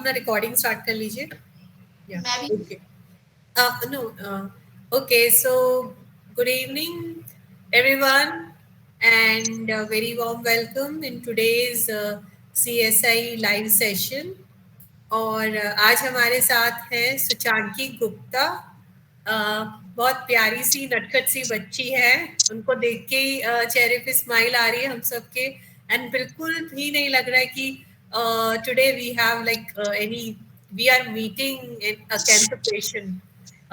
अपना recording start कर लीजिए. या Maybe. Okay. No. Okay. So, good evening, everyone, and a very warm welcome in today's CSI live session. और आज हमारे साथ हैं सुचांकी गुप्ता. बहुत प्यारी सी नटखट सी बच्ची है. उनको देख के ही चेहरे पे स्माइल आ रही है हम सबके. एंड बिल्कुल भी नहीं लग रहा है कि today we have like any we are meeting in a cancer patient.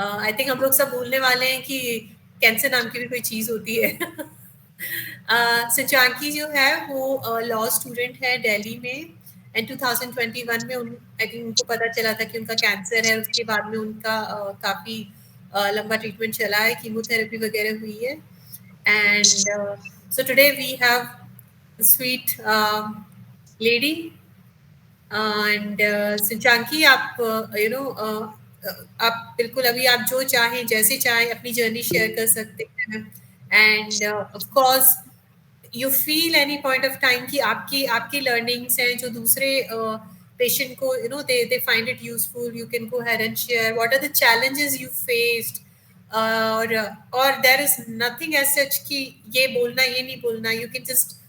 I think हम लोग सब भूलने वाले हैं कि कैंसर नाम की भी कोई चीज़ होती है. सुचांकी जो है वो लॉ स्टूडेंट है दिल्ली में. एंड 2021 में आई थिंक उनको पता चला था कि उनका कैंसर है. उसके बाद में उनका काफ़ी लंबा ट्रीटमेंट चला है, कीमोथेरेपी वगैरह हुई है. And so today we have sweet lady. And Suchanki आप आप बिल्कुल अभी आप जो चाहें जैसे चाहें अपनी जर्नी शेयर कर सकते हैं. And of course you feel any point of time कि आपकी आपकी लर्निंग्स हैं जो दूसरे पेशेंट को they find it useful. You can go ahead and share what are the challenges you faced. और there is nothing as such कि ये बोलना ये नहीं बोलना. You can just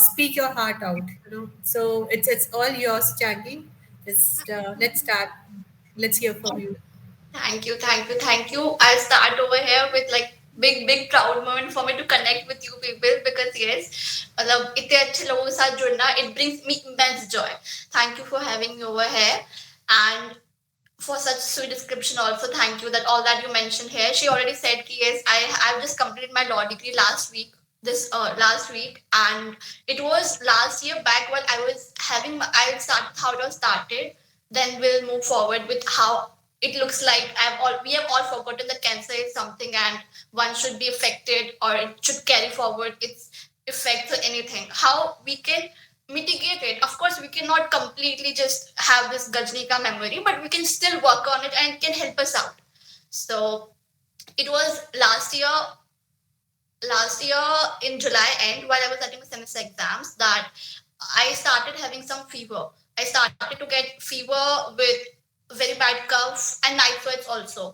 speak your heart out, so it's all yours, Changi. Just let's start. Let's hear from you. Thank you. I'll start over here with like big proud moment for me to connect with you people, because yes, मतलब इतने अच्छे लोगों के साथ जुड़ना, it brings me immense joy. Thank you for having me over here, and for such sweet description also. Thank you that all that you mentioned here. She already said कि yes, I've just completed my law degree last week. Last week, and it was last year back when I was having I started how it was started. Then we'll move forward with how it looks like. We have all forgotten that cancer is something and one should be affected, or it should carry forward its effects or anything. How we can mitigate it. Of course, we cannot completely just have this Gajnika memory, but we can still work on it and it can help us out. So it was last year in July end, while I was writing my semester exams, that I started having some fever. I started to get fever with very bad cough and night sweats also.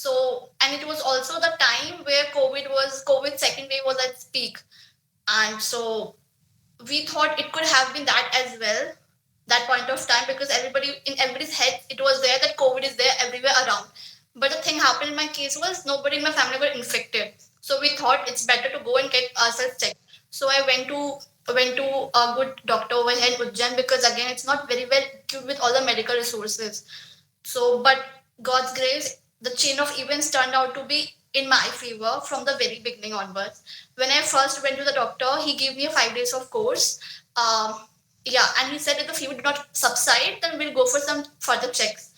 So, and it was also the time where COVID second wave was at its peak. And so we thought it could have been that as well, that point of time, because in everybody's head, it was there that COVID is there everywhere around. But the thing happened in my case was nobody in my family were infected. So we thought it's better to go and get ourselves checked. So I went to a good doctor over here in Ujjain, because again, it's not very well equipped with all the medical resources. So, but God's grace, the chain of events turned out to be in my favor from the very beginning onwards. When I first went to the doctor, he gave me a 5 days of course. And he said if the fever did not subside, then we'll go for some further checks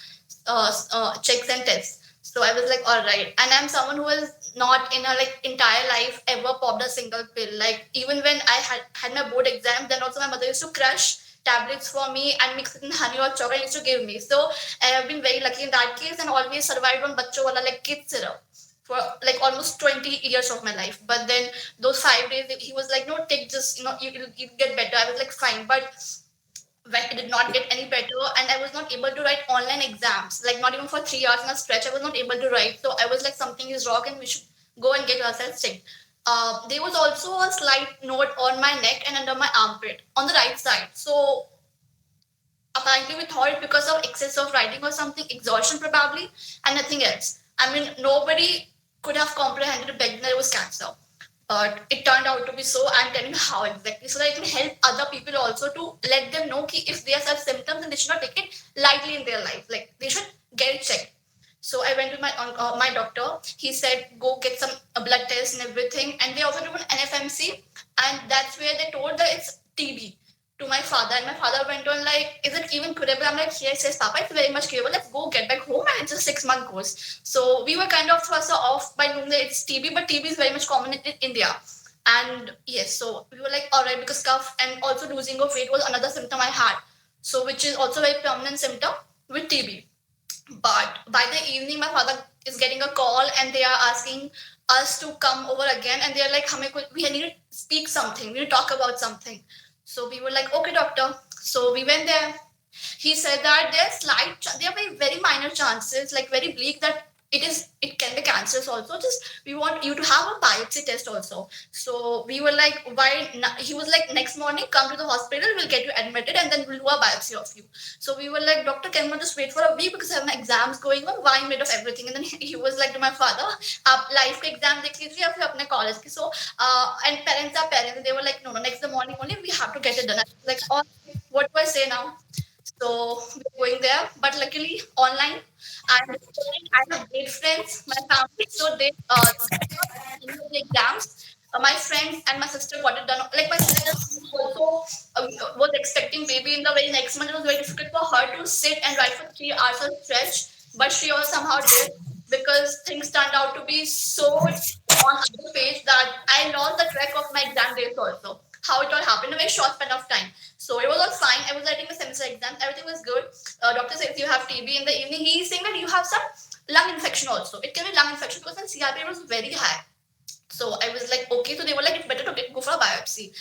and tests. So I was like, all right. And I'm someone who has not in a entire life ever popped a single pill. Like even when I had my board exam, then also my mother used to crush tablets for me and mix it in honey or chocolate, used to give me. So I have been very lucky in that case and always survived on bachcho wala like kid syrup for like almost 20 years of my life. But then those 5 days, he was like, no, take this, you get better. I was like, fine. But when it did not get any better and I was not able to write online exams, like not even for 3 hours in a stretch, I was not able to write. So I was like, something is wrong and we should go and get ourselves checked. There was also a slight node on my neck and under my armpit on the right side. So apparently we thought it because of excess of writing or something, exhaustion probably, and nothing else. I mean, nobody could have comprehended back then it was cancer. But it turned out to be so. I'm telling you how exactly, so that I can help other people also to let them know that if they have such symptoms, then they should not take it lightly in their life. Like they should get it checked. So I went to my doctor. He said go get some blood tests and everything, and they also do an NFMC, and that's where they told that it's TB to my father. And my father went on like, is it even curable? I'm like, yes, Papa, it's very much curable. Let's go get back home, and it's a 6-month course. So we were kind of thrust off by knowing that it's TB, but TB is very much common in India. And yes, so we were like, all right, because cough and also losing of weight was another symptom I had. So which is also a very prominent symptom with TB. But by the evening, my father is getting a call and they are asking us to come over again. And they're like, we need to speak something. We need to talk about something. So we were like, okay, doctor. So we went there. He said that there are very minor chances, like very bleak, that it can be cancerous also. Just we want you to have a biopsy test also. So we were like, why he was like, next morning come to the hospital, we'll get you admitted and then we'll do a biopsy of you. So we were like, doctor, can we just wait for a week because I have my exams going on, why mid of everything? And then he was like to my father, आप life के exam देख लीजिए या फिर अपने college की. So and parents are parents, and they were like, no, next the morning only we have to get it done. I was like, oh, what do I say now? So we're going there, but luckily online. And I have great friends, my family. So they the exams. My friends and my sister got it done. Like my sister also was expecting baby in the very next month. It was very difficult for her to sit and write for 3 hours on stretch, but she also somehow did, because things turned out to be so on other page that I lost the track of my exam dates also. How it all happened in a very short span of time. So it was all fine. I was writing my semester exam. Everything was good. Doctor said if you have TB in the evening, he's saying that you have some lung infection also. It can be lung infection because the CRP was very high. So I was like, okay. So they were like, it's better to go for a biopsy.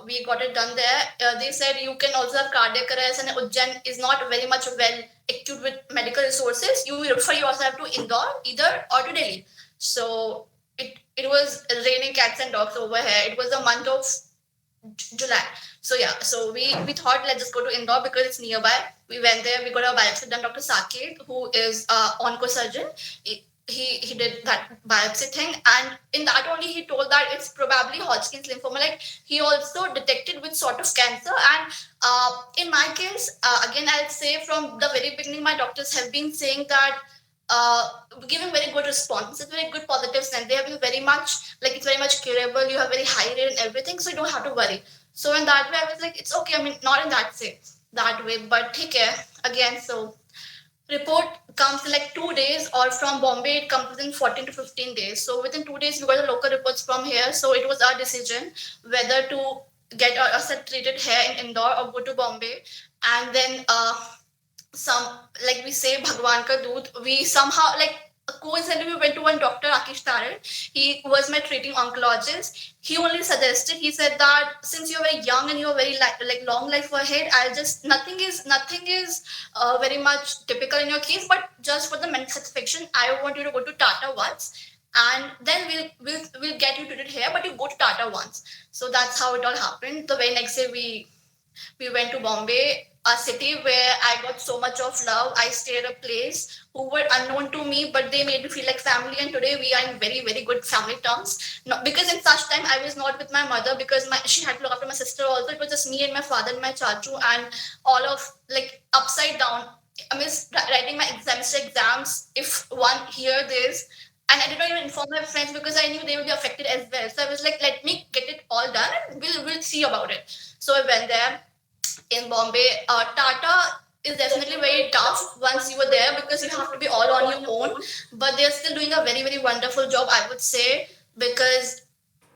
We got it done there. They said you can also have cardiac arrest, and Ujjain is not very much well equipped with medical resources. You refer you also have to Indore either or to Delhi. So it was raining cats and dogs over here. It was the month of July. So yeah, so we thought let's just go to Indore because it's nearby. We went there. We got a biopsy done. Dr. Saket, who is onco surgeon, he did that biopsy thing, and in that only he told that it's probably Hodgkin's lymphoma. Like he also detected which sort of cancer. And in my case, again I'll say from the very beginning, my doctors have been saying that uh, giving very good response. It's very good positives, and they have been very much like it's very much curable. You have very high rate and everything, so you don't have to worry. So in that way, I was like, it's okay. I mean, not in that way, but okay. Again, so report comes in like 2 days, or from Bombay it comes within 14 to 15 days. So within 2 days we got the local reports from here. So it was our decision whether to get ourselves treated here in Indore or go to Bombay. And then some, like we say, Bhagwan ka doodh, we somehow like coincidentally we went to one doctor, Akish Taran. He was my treating oncologist. He only suggested, he said that since you're very young and you're very like long life ahead, I'll just nothing is very much typical in your case, but just for the mental satisfaction, I want you to go to Tata once, and then we'll get you treated here, but you go to Tata once. So that's how it all happened. The very next day we went to Bombay, a city where I got so much of love. I stayed at a place who were unknown to me, but they made me feel like family. And today we are in very, very good family terms. No, because in such time I was not with my mother because she had to look after my sister also. It was just me and my father and my chachu, and all of like upside down. I was writing my semester exams. If one hear this, and I did not even inform my friends because I knew they would be affected as well. So I was like, let me get it all done and we'll see about it. So I went there in Bombay. Tata is definitely very tough once you were there because you have to be all on your own. But they're still doing a very, very wonderful job, I would say, because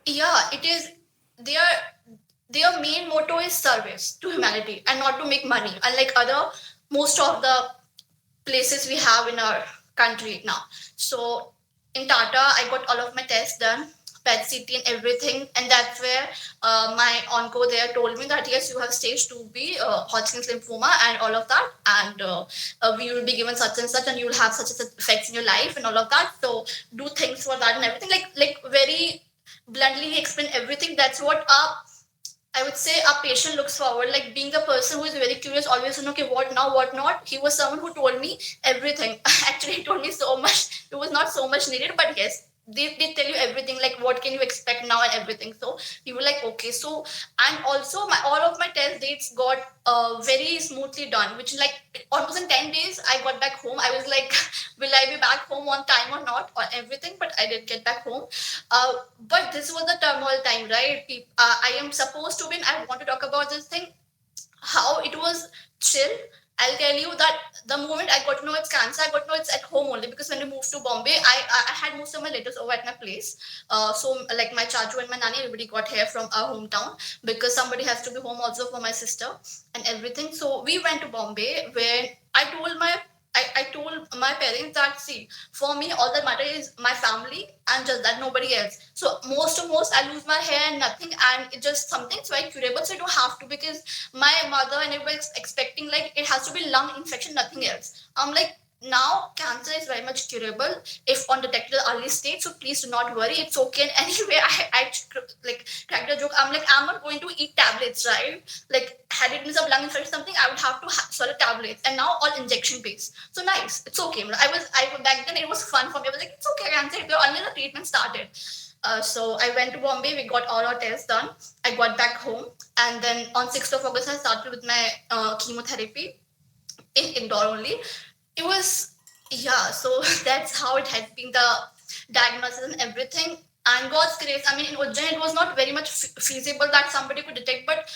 yeah, it is their main motto is service to humanity and not to make money. Unlike other most of the places we have in our country now. So in Tata, I got all of my tests done, PET CT and everything, and that's where my onco there told me that yes, you have stage 2B Hodgkin's lymphoma and all of that, and we will be given such and such, and you will have such and such effects in your life and all of that. So do things for that and everything. Like very bluntly, he explained everything. That's what I would say a patient looks forward, like being the person who is very curious, always to know, okay, what now, what not. He was someone who told me everything. Actually, he told me so much. It was not so much needed, but yes, they tell you everything, like what can you expect now and everything. So we were like, okay. So, and also my all of my test dates got very smoothly done, which like almost in 10 days, I got back home. I was like, will I be back home on time or not, or everything, but I did get back home. Uh, but this was the turmoil time, right? I am supposed to be, I want to talk about this thing, how it was chill. I'll tell you that the moment I got to know it's cancer, I got to know it's at home only because when we moved to Bombay, I had most of my relatives over at my place. So like my chachu and my nani, everybody got here from our hometown because somebody has to be home also for my sister and everything. So we went to Bombay where I told my parents that, see, for me all that matter is my family and just that, nobody else. So most I lose my hair and nothing, and it just something it's very curable, so I don't have to, because my mother and everybody's expecting like it has to be lung infection, nothing else. I'm like, now cancer is very much curable if undetected early stage, so please do not worry, it's okay. And anyway, I like cracked a joke. I'm like, I'm not going to eat tablets, right? Like, had it been some lung infection something, I would have to swallow tablets, and now all injection based, so nice, it's okay. I back then it was fun for me. I was like, it's okay, cancer, until the treatment started. So I went to Bombay, we got all our tests done, I got back home, and then on 6th of August I started with my chemotherapy in indoor only. It was, yeah, so that's how it has been, the diagnosis and everything. And God's grace, I mean, in Ujjain it was not very much feasible that somebody could detect, but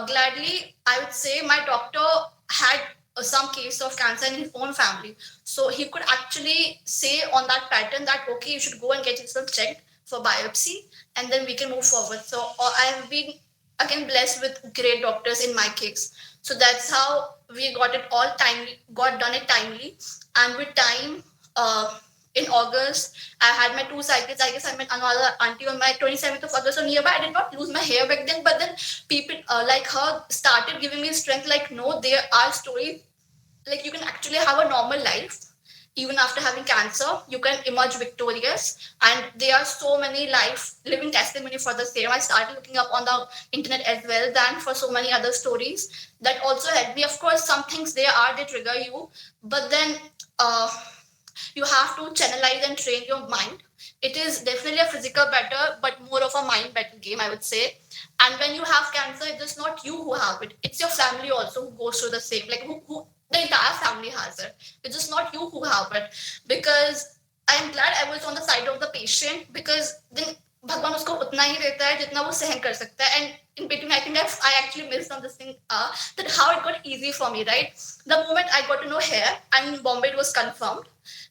gladly I would say my doctor had some case of cancer in his own family, so he could actually say on that pattern that, okay, you should go and get yourself checked for biopsy, and then we can move forward. So I have been again blessed with great doctors in my case. So that's how we got it all timely, got done it timely. And with time, in August, I had my 2 cycles. I guess I met another auntie on my 27th of August. So nearby, I did not lose my hair back then. But then people like her started giving me strength. Like, no, there are stories. Like, you can actually have a normal life even after having cancer. You can emerge victorious, and there are so many life living testimony for the same. I started looking up on the internet as well than for so many other stories that also helped me. Of course, some things there are, they trigger you, but then uh, you have to channelize and train your mind. It is definitely a physical better, but more of a mind better game, I would say. And when you have cancer, it's just not you who have it, it's your family also who goes through the same, like who the entire family has it. It's just not you who have it. Because I am glad I was on the side of the patient, because then भगवान उसको उतना ही देता है जितना वो सहन कर सकता है. And in between, I think I actually missed on this thing, that how it got easy for me, right? The moment I got to know hair and in Bombay it was confirmed,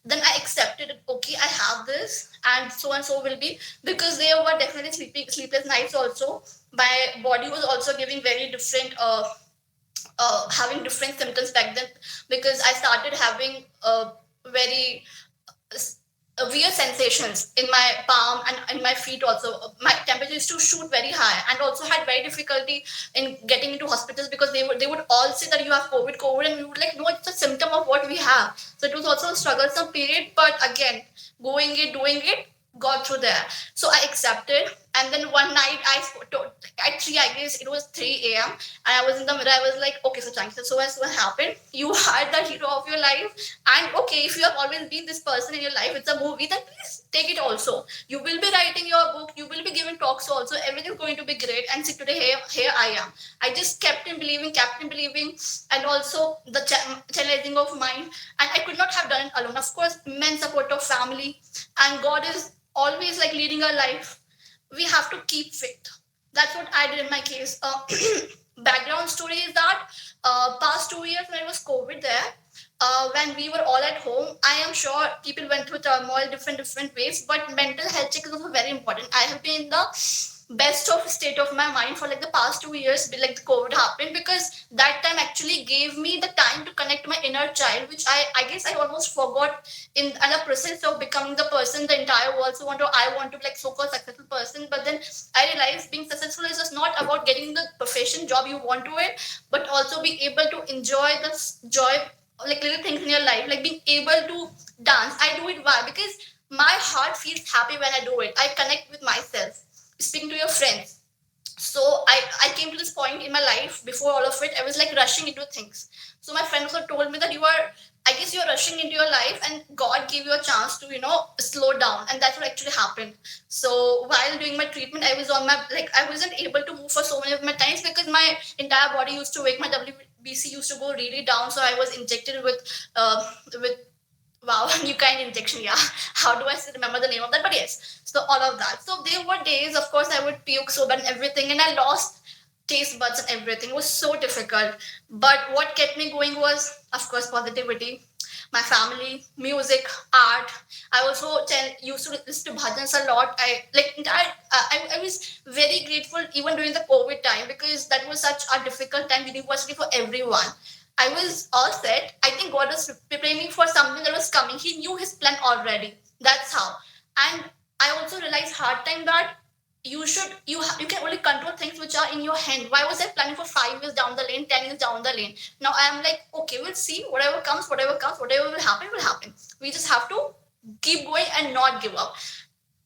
then I accepted it. Okay, I have this, and so will be, because there were definitely sleepless nights also. My body was also giving very different having different symptoms back then, because I started having very weird sensations in my palm and in my feet also. My temperature used to shoot very high, and also had very difficulty in getting into hospitals, because they would all say that you have COVID, and we would like, no, it's a symptom of what we have. So it was also a strugglesome period, but again, doing it, got through there. So I accepted, and then one night at 3, I guess it was 3 a.m., and I was in the mirror. I was like, okay, so Chanki, so what happened? You are the hero of your life, and okay, if you have always been this person in your life, it's a movie, then please take it also. You will be writing your book, you will be giving talks also, everything's going to be great. And see, today here I am. I just kept in believing, and also the challenging of mind, and I could not have done it alone. Of course, immense support of family, and God is always like leading our life. We have to keep faith. That's what I did in my case. Background story is that past 2 years when it was COVID there, when we were all at home, I am sure people went through turmoil, different ways, but mental health check is also very important. I have been in the best of state of my mind for like the past 2 years, like the COVID happened, because that time actually gave me the time to connect my inner child, which I guess I almost forgot in the process of becoming the person the entire world so I want to be like so-called successful person. But then I realized being successful is just not about getting the profession job you want to it, but also being able to enjoy the joy, like little things in your life, like being able to dance. I do it why? Because my heart feels happy when I do it. I connect with myself, speaking to your friends. So I came to this point in my life. Before all of it, I was like rushing into things. So my friend also told me that I guess you're rushing into your life, and God gave you a chance to, slow down. And that's what actually happened. So while doing my treatment, I was on my, like, I wasn't able to move for so many of my times, because my entire body used to wake, my WBC used to go really down. So I was injected with wow, new kind injection, yeah. How do I still remember the name of that? But yes, so all of that. So there were days, of course, I would puke so bad and everything, and I lost taste buds and everything. It was so difficult. But what kept me going was, of course, positivity, my family, music, art. I also used to listen to bhajans a lot. I was very grateful even during the COVID time, because that was such a difficult time, university for everyone. I was all set. I think God was preparing me for something that was coming. He knew His plan already. That's how. And I also realized hard time that you can only control things which are in your hand. Why was I planning for 5 years down the lane, 10 years down the lane? Now I am like, okay, we'll see. Whatever will happen, will happen. We just have to keep going and not give up.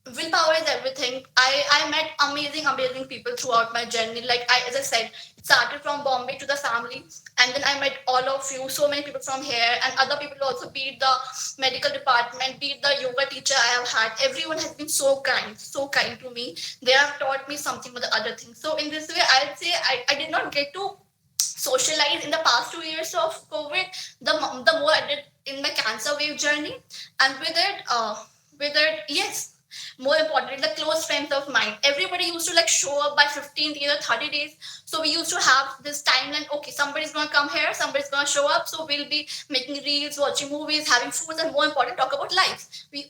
Willpower is everything. I met amazing people throughout my journey. Like as I said, it started from Bombay to the family, and then I met all of you, so many people from here, and other people also, be it the medical department, be it the yoga teacher I have had. Everyone has been so kind to me. They have taught me something or the other thing. So in this way, I'd say I did not get to socialize in the past 2 years of COVID. The more I did in my cancer wave journey, and with it, yes, more importantly, the close friends of mine. Everybody used to like show up by 15 days or 30 days. So we used to have this timeline. Okay, somebody's gonna come here, somebody's gonna show up. So we'll be making reels, watching movies, having food, and more important, talk about life.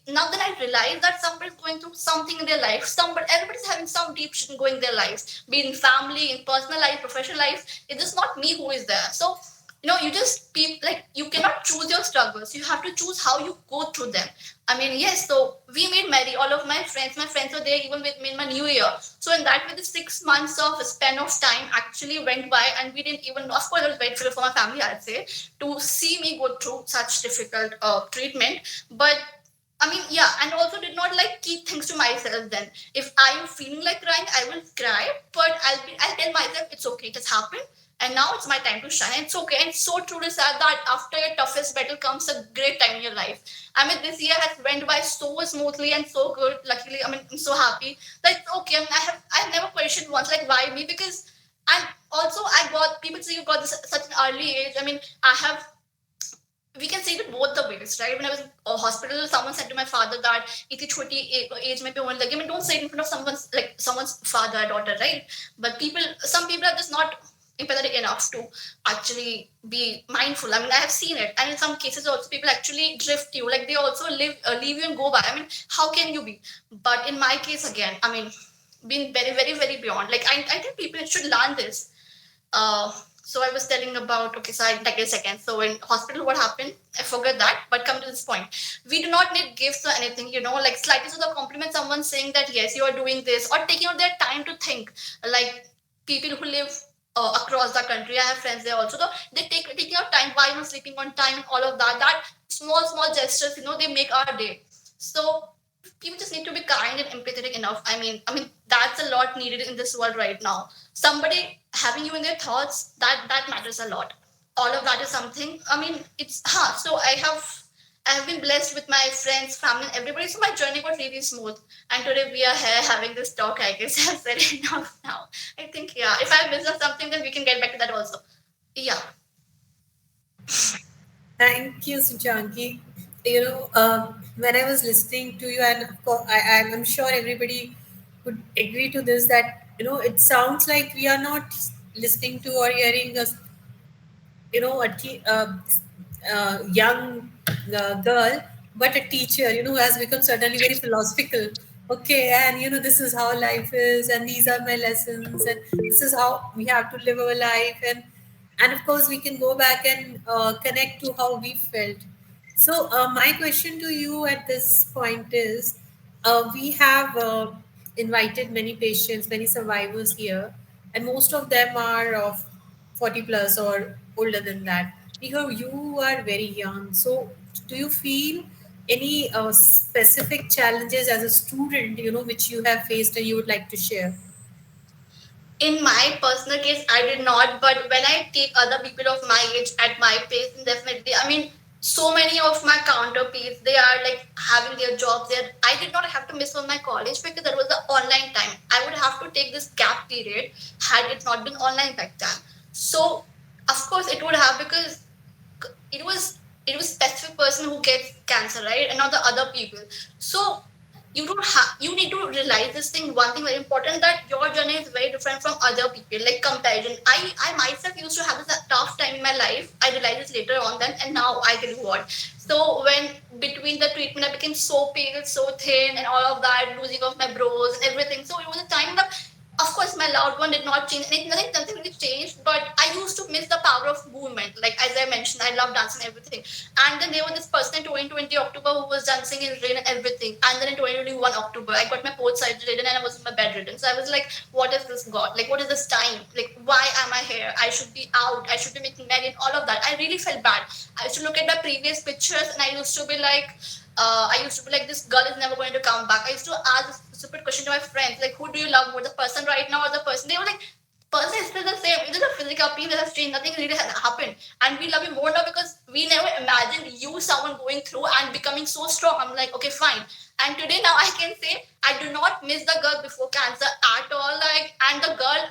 Now that I realize that somebody's going through something in their life, everybody's having some deep shit going in their lives, be it in family, in personal life, professional life. It is not me who is there. So you just like you cannot choose your struggles. You have to choose how you go through them. I mean, yes, so we made merry. All of my friends were there even with me in my new year. So in that way, the 6 months of span of time actually went by, and we didn't even know. Of course, I was grateful for my family, I'd say, to see me go through such difficult treatment. But I mean, yeah, and also did not like keep things to myself then. If I am feeling like crying, I will cry, but I'll tell myself it's okay, it has happened. And now it's my time to shine. It's okay. And it's so truly sad that after your toughest battle comes a great time in your life. I mean, this year has went by so smoothly and so good. Luckily, I mean, I'm so happy. Like, okay, I mean, I've never questioned once, like, why me? Because and also I got people say you got this at such an early age. I mean, I have we can say it both the ways, right? When I was in a hospital, someone said to my father that it's choti age may be one like, I mean, don't say it in front of someone's father or daughter, right? But some people are just not empathetic enough to actually be mindful. I mean, I have seen it, and in some cases also people actually drift you, like they also leave you and go by. I mean, how can you be? But in my case, again, I mean, being very beyond. Like I think people should learn this. So I was telling about, okay, so I take a second. So in hospital, what happened? I forgot that, but come to this point. We do not need gifts or anything, like slightly to the compliment someone saying that, yes, you are doing this, or taking out their time to think. Like people who live across the country, I have friends there also. So they taking out time, why not sleeping on time, and all of that. That small gestures, they make our day. So people just need to be kind and empathetic enough. I mean that's a lot needed in this world right now. Somebody having you in their thoughts, that matters a lot. All of that is something. I mean, it's so I have been blessed with my friends, family, and everybody. So my journey was really smooth. And today we are here having this talk. I guess I've said enough now. I think, yeah, if I miss something, then we can get back to that also. Yeah. Thank you, Suchanki. When I was listening to you, and of course, I'm sure everybody would agree to this, that it sounds like we are not listening to or hearing a young girl, but a teacher, who has become suddenly very philosophical. Okay, and this is how life is, and these are my lessons, and this is how we have to live our life, and of course we can go back and connect to how we felt. So my question to you at this point is, we have invited many patients, many survivors here, and most of them are of 40 plus or older than that. Because you are very young, so do you feel any specific challenges as a student, which you have faced and you would like to share? In my personal case, I did not, but when I take other people of my age at my pace, definitely. I mean, so many of my counterparts, they are like having their jobs there. I did not have to miss on my college because that was the online time. I would have to take this gap period had it not been online back then. So, of course, it would have, because it was specific person who gets cancer, right, and not the other people. So you need to realize this thing, one thing very important, that your journey is very different from other people, like comparison. I myself used to have this tough time in my life. I realized this later on then, and now I tell you what. So when between the treatment I became so pale, so thin, and all of that, losing of my brows and everything. So it was a time that of course my loved one did not change anything, nothing really changed, but I used to miss the power of movement. Like as I mentioned, I love dancing and everything. And then there was this person in 2020 October who was dancing in rain and everything, and then in 2021 October I got my both sides ridden and I was in my bedridden. So I was like, what is this god, like what is this time, like why am I here, I should be out, I should be making money and all of that. I really felt bad. I used to look at my previous pictures and I used to be like, this girl is never going to come back. I used to ask this stupid question to my friends, like, who do you love more, the person right now or the person? They were like, person is still the same. It's just a physical appeal that has changed. Nothing really has happened. And we love you more now because we never imagined you, someone going through and becoming so strong. I'm like, okay, fine. And today now I can say I do not miss the girl before cancer at all. Like, and the girl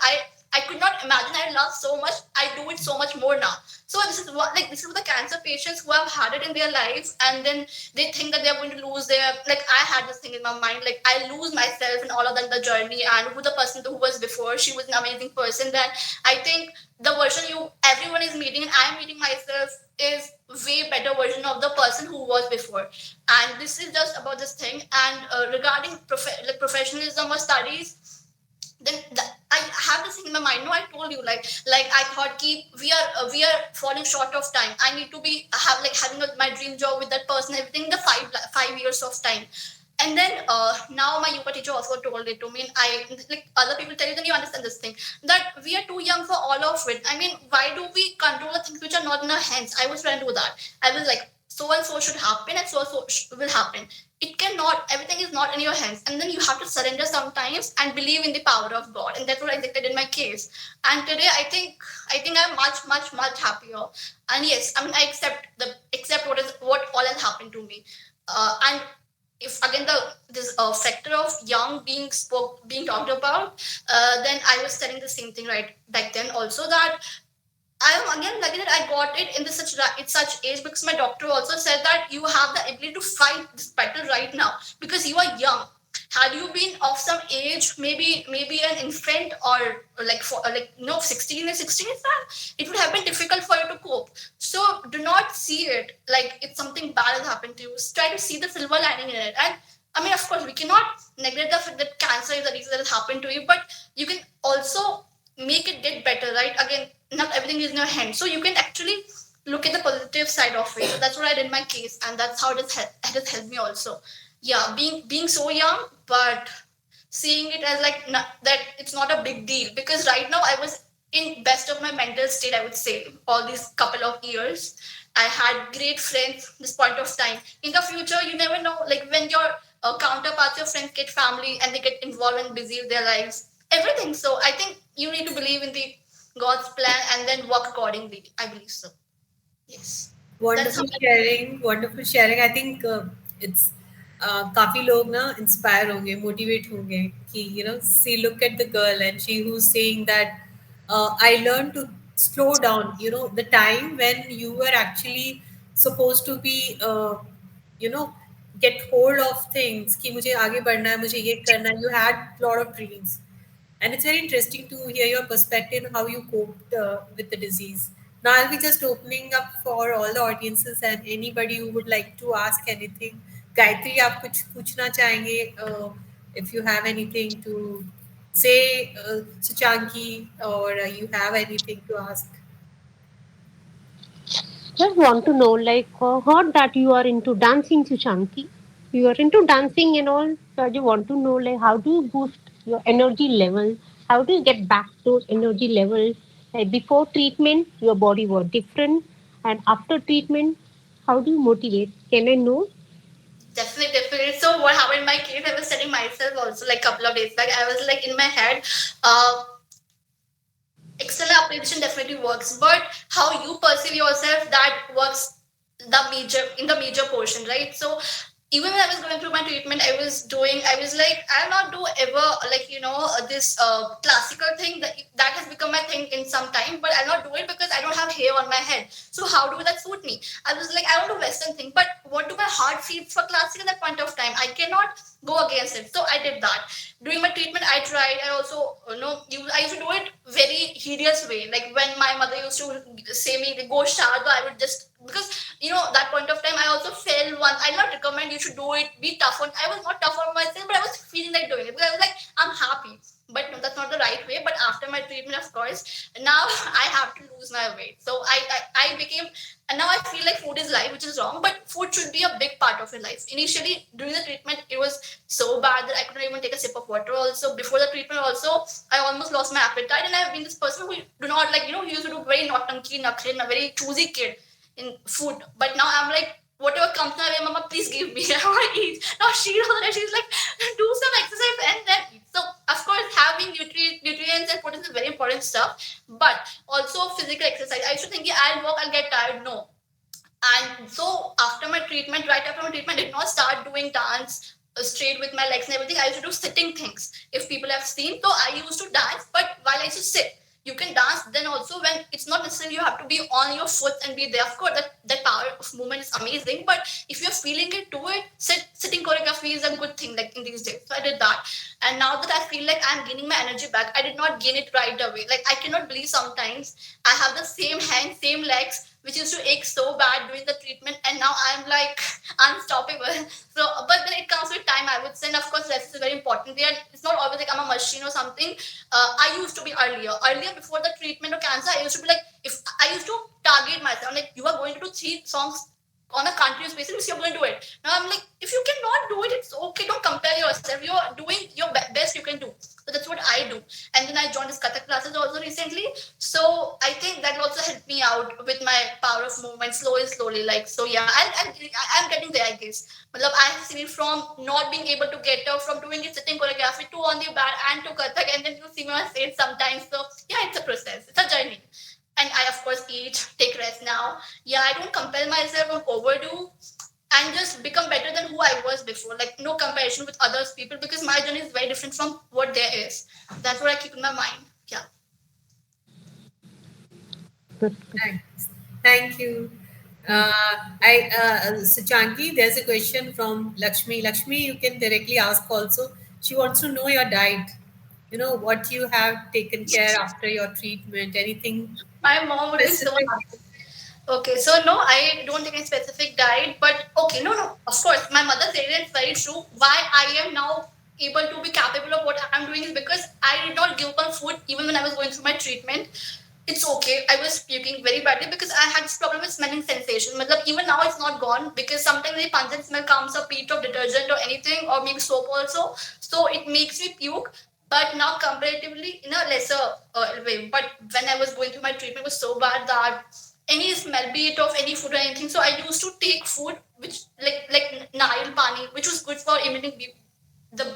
I could not imagine I love so much. I do it so much more now. So this is what the cancer patients who have had it in their lives, and then they think that they're going to lose their, like I had this thing in my mind, like I lose myself and all of that in the journey, and who the person who was before, she was an amazing person. Then I think the version you everyone is meeting and I'm meeting myself is way better version of the person who was before. And this is just about this thing. And regarding professionalism or studies, then I have this thing in my mind. No, I told you, like I thought, keep we are falling short of time. I need to be have like having my dream job with that person. Everything in the 5 years of time. And then now my yoga teacher also told it to me. And I like other people tell you, then you understand this thing that we are too young for all of it. I mean, why do we control the things which are not in our hands? I was trying to do that. I was like, so and so should happen, and so will happen. It cannot, everything is not in your hands, and then you have to surrender sometimes and believe in the power of God. And that's what I did in my case. And today I think I'm much happier. And yes, I mean, I accept what all has happened to me. And if again this factor of young being talked about, then I was telling the same thing right back then also, that I am again lucky that I got it in such age, because my doctor also said that you have the ability to fight this battle right now because you are young. Had you been of some age, maybe an infant, or like for like 16 and 16 is that, it would have been difficult for you to cope. So do not see it like it's something bad has happened to you. Try to see the silver lining in it. And I mean, of course, we cannot neglect the fact that cancer is the reason that has happened to you, but you can also make it get better, right? Again, not everything is in your hand, so you can actually look at the positive side of it. So that's what I did in my case, and that's how it has helped me also. Yeah, being so young, but seeing it as like that it's not a big deal, because right now I was in best of my mental state, I would say, all these couple of years. I had great friends this point of time. In the future, you never know, like when your counterparts, your friends get family and they get involved and busy with their lives, everything. So I think you need to believe in the God's plan and then work accordingly. I believe so. Yes. That's how Wonderful sharing, wonderful sharing. I think it's काफी लोग ना inspire होंगे, motivate होंगे कि see, look at the girl, and she who's saying that I learned to slow down. The time when you were actually supposed to be you know get hold of things कि मुझे आगे बढ़ना है, मुझे ये करना है. You had lot of dreams, and it's very interesting to hear your perspective on how you coped with the disease. Now, I'll be just opening up for all the audiences and anybody who would like to ask anything. Gayatri, आप कुछ पूछना चाहेंगे? If you have anything to say, Suchanki, or you have anything to ask? Just want to know, like, heard that you are into dancing, Suchanki. You are into dancing and all. So I just want to know, like, how do you boost your energy level? How do you get back those energy levels? Like before treatment, your body was different, and after treatment, how do you motivate? Can I know? definitely. So what happened in my case, I was telling myself also like a couple of days back, I was like in my head, uh, external application definitely works, but how you perceive yourself, that works the major portion, right? So even when I was going through my treatment, I was like, I'll not do ever like this classical thing that has become my thing in some time, but I'll not do it because I don't have hair on my head. So how do that suit me? I was like, I want do Western thing, but what do my heart feel for classical at that point of time? I cannot go against it. So I did that. During my treatment, I tried. I also, I used to do it very hideous way. Like when my mother used to say me, go shardo, I would just, because, that point of time, I also fell once. I not recommend you should do it, be tough on. I was not tough on myself, but I was feeling like doing it because I was like, I'm happy. But no, that's not the right way. But after my treatment, of course, now I have to lose my weight. So I became, and now I feel like food is life, which is wrong. But food should be a big part of your life. Initially, during the treatment, it was so bad that I couldn't even take a sip of water. Also, before the treatment, also I almost lost my appetite, and I've been this person who do not like, who used to do very naughty, nakri, a very choosy kid in food. But now I'm like, whatever comes my way, mama, please give me. I want to eat. Now she's like, do some exercise and then eat. So of course, having nutrients and proteins is very important stuff. But also physical exercise. I used to think, yeah, I'll walk, I'll get tired. No. And so after my treatment, right after my treatment, I did not start doing dance straight with my legs and everything. I used to do sitting things. If people have seen, so I used to dance, but while I used to sit, you can dance then also when it's not necessarily you have to be on your foot and be there. Of course, that power of movement is amazing, but if you're feeling it, do it. Sitting choreography is a good thing like in these days. So I did that. And now that I feel like I'm gaining my energy back, I did not gain it right away. Like I cannot believe sometimes I have the same hands, same legs, which used to ache so bad during the treatment, and now I'm like unstoppable. So, but then it comes with time, I would say, and of course, rest is very important. It's not always like I'm a machine or something. I used to be earlier before the treatment of cancer. I used to be like, if I used to target myself, I'm like, you are going to do 3 songs on a continuous basis, you're going to do it. Now I'm like, if you cannot do it, it's okay. Don't compare yourself. You're doing your best you can do. So that's what I do. And then I joined this Kathak classes also recently. So I think that also helped me out with my power of movement slowly. Like, so yeah, I'm getting there, I guess. I have seen it from not being able to get up, from doing it sitting choreography to on the bar and to Kathak. And then you see me on stage sometimes. So yeah, it's a process. It's a journey. And I, of course, eat, take rest now. Yeah, I don't compel myself or overdo and just become better than who I was before. Like, no comparison with others people because my journey is very different from what there is. That's what I keep in my mind. Yeah. Thanks. Thank you. Suchanki, there's a question from Lakshmi. Lakshmi, you can directly ask also. She wants to know your diet. What you have taken care after your treatment. Anything My mom would be so specific? happy. Okay, so no, I don't take any specific diet, but okay, no. Of course, my mother said it's very true. Why I am now able to be capable of what I'm doing is because I did not give up on food even when I was going through my treatment. It's okay. I was puking very badly because I had this problem with smelling sensation. Even now it's not gone because sometimes the pungent smell comes up heat of detergent or anything or maybe soap also. So it makes me puke. But now comparatively in a lesser way. But when I was going through my treatment, it was so bad that any smell, be it of any food or anything. So I used to take food which like Nile Pani, which was good for immunity, the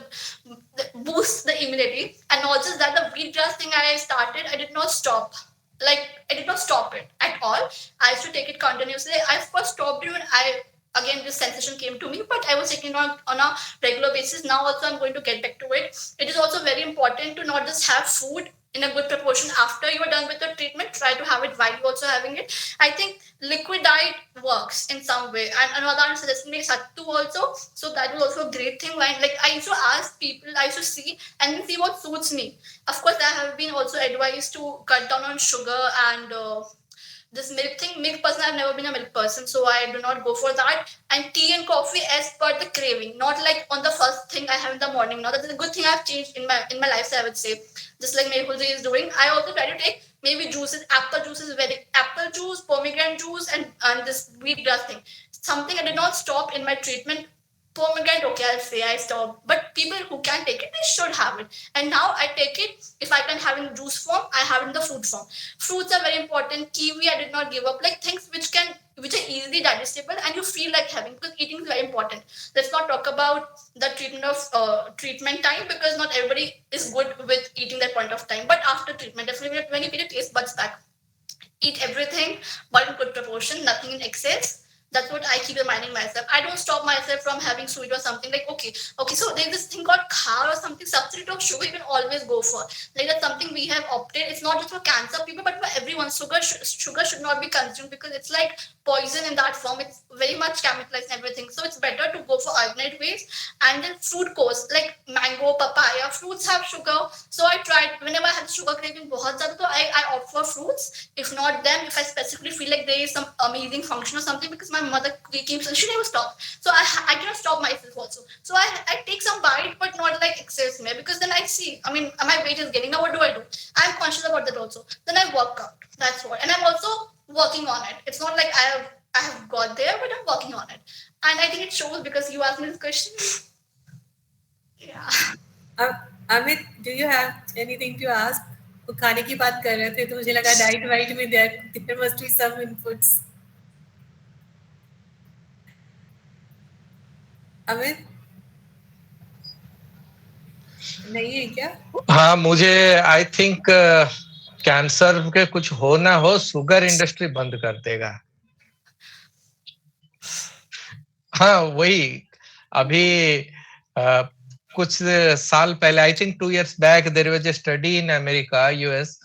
boost the immunity, and also that the wheat grass thing I started, I did not stop. Like I did not stop it at all. I used to take it continuously. I first stopped it when I again this sensation came to me, but I was taking it on a regular basis. Now also I'm going to get back to it. It is also very important to not just have food in a good proportion after you are done with the treatment. Try to have it while you're also having it. I think liquid diet works in some way. And another one suggested me sattu also. So that was also a great thing. Like I used to ask people, I used to see and then see what suits me. Of course, I have been also advised to cut down on sugar and this milk thing. Milk person, I've never been a milk person, so I do not go for that. And tea and coffee as per the craving, not like on the first thing I have in the morning. Now that's a good thing I've changed in my lifestyle, I would say. Just like Mehulji is doing, I also try to take maybe juices. Apple juice is very apple juice, pomegranate juice, and this wheatgrass thing. Something I did not stop in my treatment. Pomegranate, okay, I'll say I stopped. But people who can take it, they should have it. And now I take it. If I can have in juice form, I have it in the fruit form. Fruits are very important. Kiwi, I did not give up. Like things which are easily digestible and you feel like having because eating is very important. Let's not talk about the treatment of treatment time because not everybody is good with eating that point of time. But after treatment, definitely when you get a taste buds back, eat everything but in good proportion, nothing in excess. That's what I keep reminding myself. I don't stop myself from having sweet or something like okay. So there's this thing called khar or something substitute of sugar. You can always go for like that's something we have opted. It's not just for cancer people, but for everyone. Sugar should not be consumed because it's like poison in that form. It's very much chemicalized and everything. So it's better to go for alternate ways. And then fruit course like mango, papaya. Fruits have sugar. So I tried whenever I had sugar craving, bahut zyada, I opt for fruits. If not them, if I specifically feel like there is some amazing function or something because my mother keeps, she never stops. So I cannot stop myself also. So I take some bite, but not like excess me, because then I see, I mean, my weight is getting. Now what do I do? I'm conscious about that also. Then I work out. That's what. And I'm also working on it. It's not like I have got there, but I'm working on it. And I think it shows because you asked me this question. Yeah. Amit, do you have anything to ask? वो खाने की बात कर रहे थे तो मुझे लगा डाइट वाइट में there must be some inputs. Amit नहीं है क्या? हाँ, मुझे आई थिंक कैंसर के कुछ हो ना हो, शुगर इंडस्ट्री बंद कर देगा. हाँ, वही अभी कुछ साल पहले, I think 2 years back, there was a study in America, US.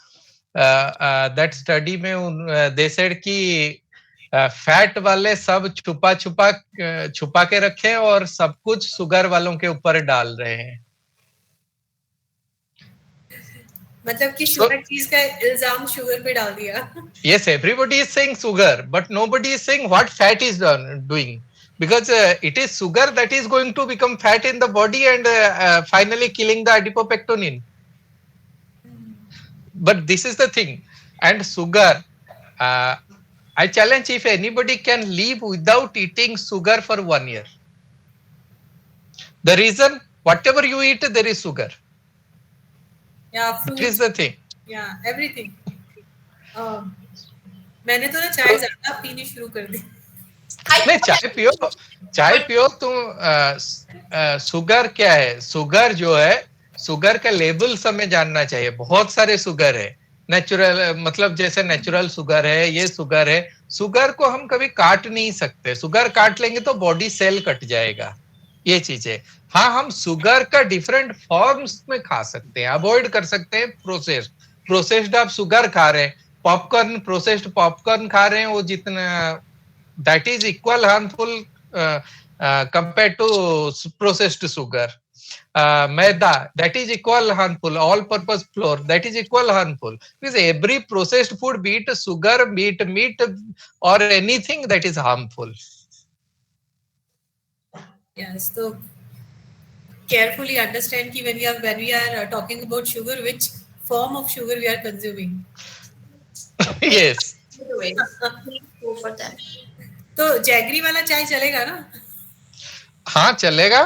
That study में दे सेड कि फैट वाले सब छुपा के रखे और सब कुछ शुगर वालों के ऊपर डाल रहे हैं. मतलब कि शुगर चीज का इल्जाम शुगर पे डाल दिया. Yes, everybody is saying sugar, but nobody is saying what fat is doing. Because it is sugar that is going to become fat in the body and finally killing the adipopectonin. But this is the thing. And sugar, I challenge if anybody can live without eating sugar for 1 year. The reason, whatever you eat, there is sugar. Yeah, fruits. That is the thing. Yeah, everything. मैंने तो ना चाय ज्यादा पीनी शुरू कर दी. नहीं, चाय पियो तुम. शुगर क्या है? शुगर जो है, शुगर का लेवल हमें जानना चाहिए. बहुत सारे शुगर है. नेचुरल, मतलब जैसे नेचुरल शुगर है, ये शुगर है. शुगर को हम कभी काट नहीं सकते. शुगर काट लेंगे तो बॉडी सेल कट जाएगा. ये चीज है. हाँ, हम शुगर का डिफरेंट फॉर्म्स में खा सकते हैं, अवॉइड कर सकते हैं. प्रोसेस्ड आप शुगर खा रहे हैं, पॉपकॉर्न, प्रोसेस्ड पॉपकॉर्न खा रहे हैं, वो जितना that is equal harmful compared to processed sugar. Maida, that is equal harmful. All purpose flour, that is equal harmful. Because every processed food, be it sugar, be it meat or anything, that is harmful. Yes, so carefully understand कि when we are talking about sugar, which form of sugar we are consuming. Yes. Go for that. तो jaggery वाला चाय चलेगा ना? हाँ, चलेगा.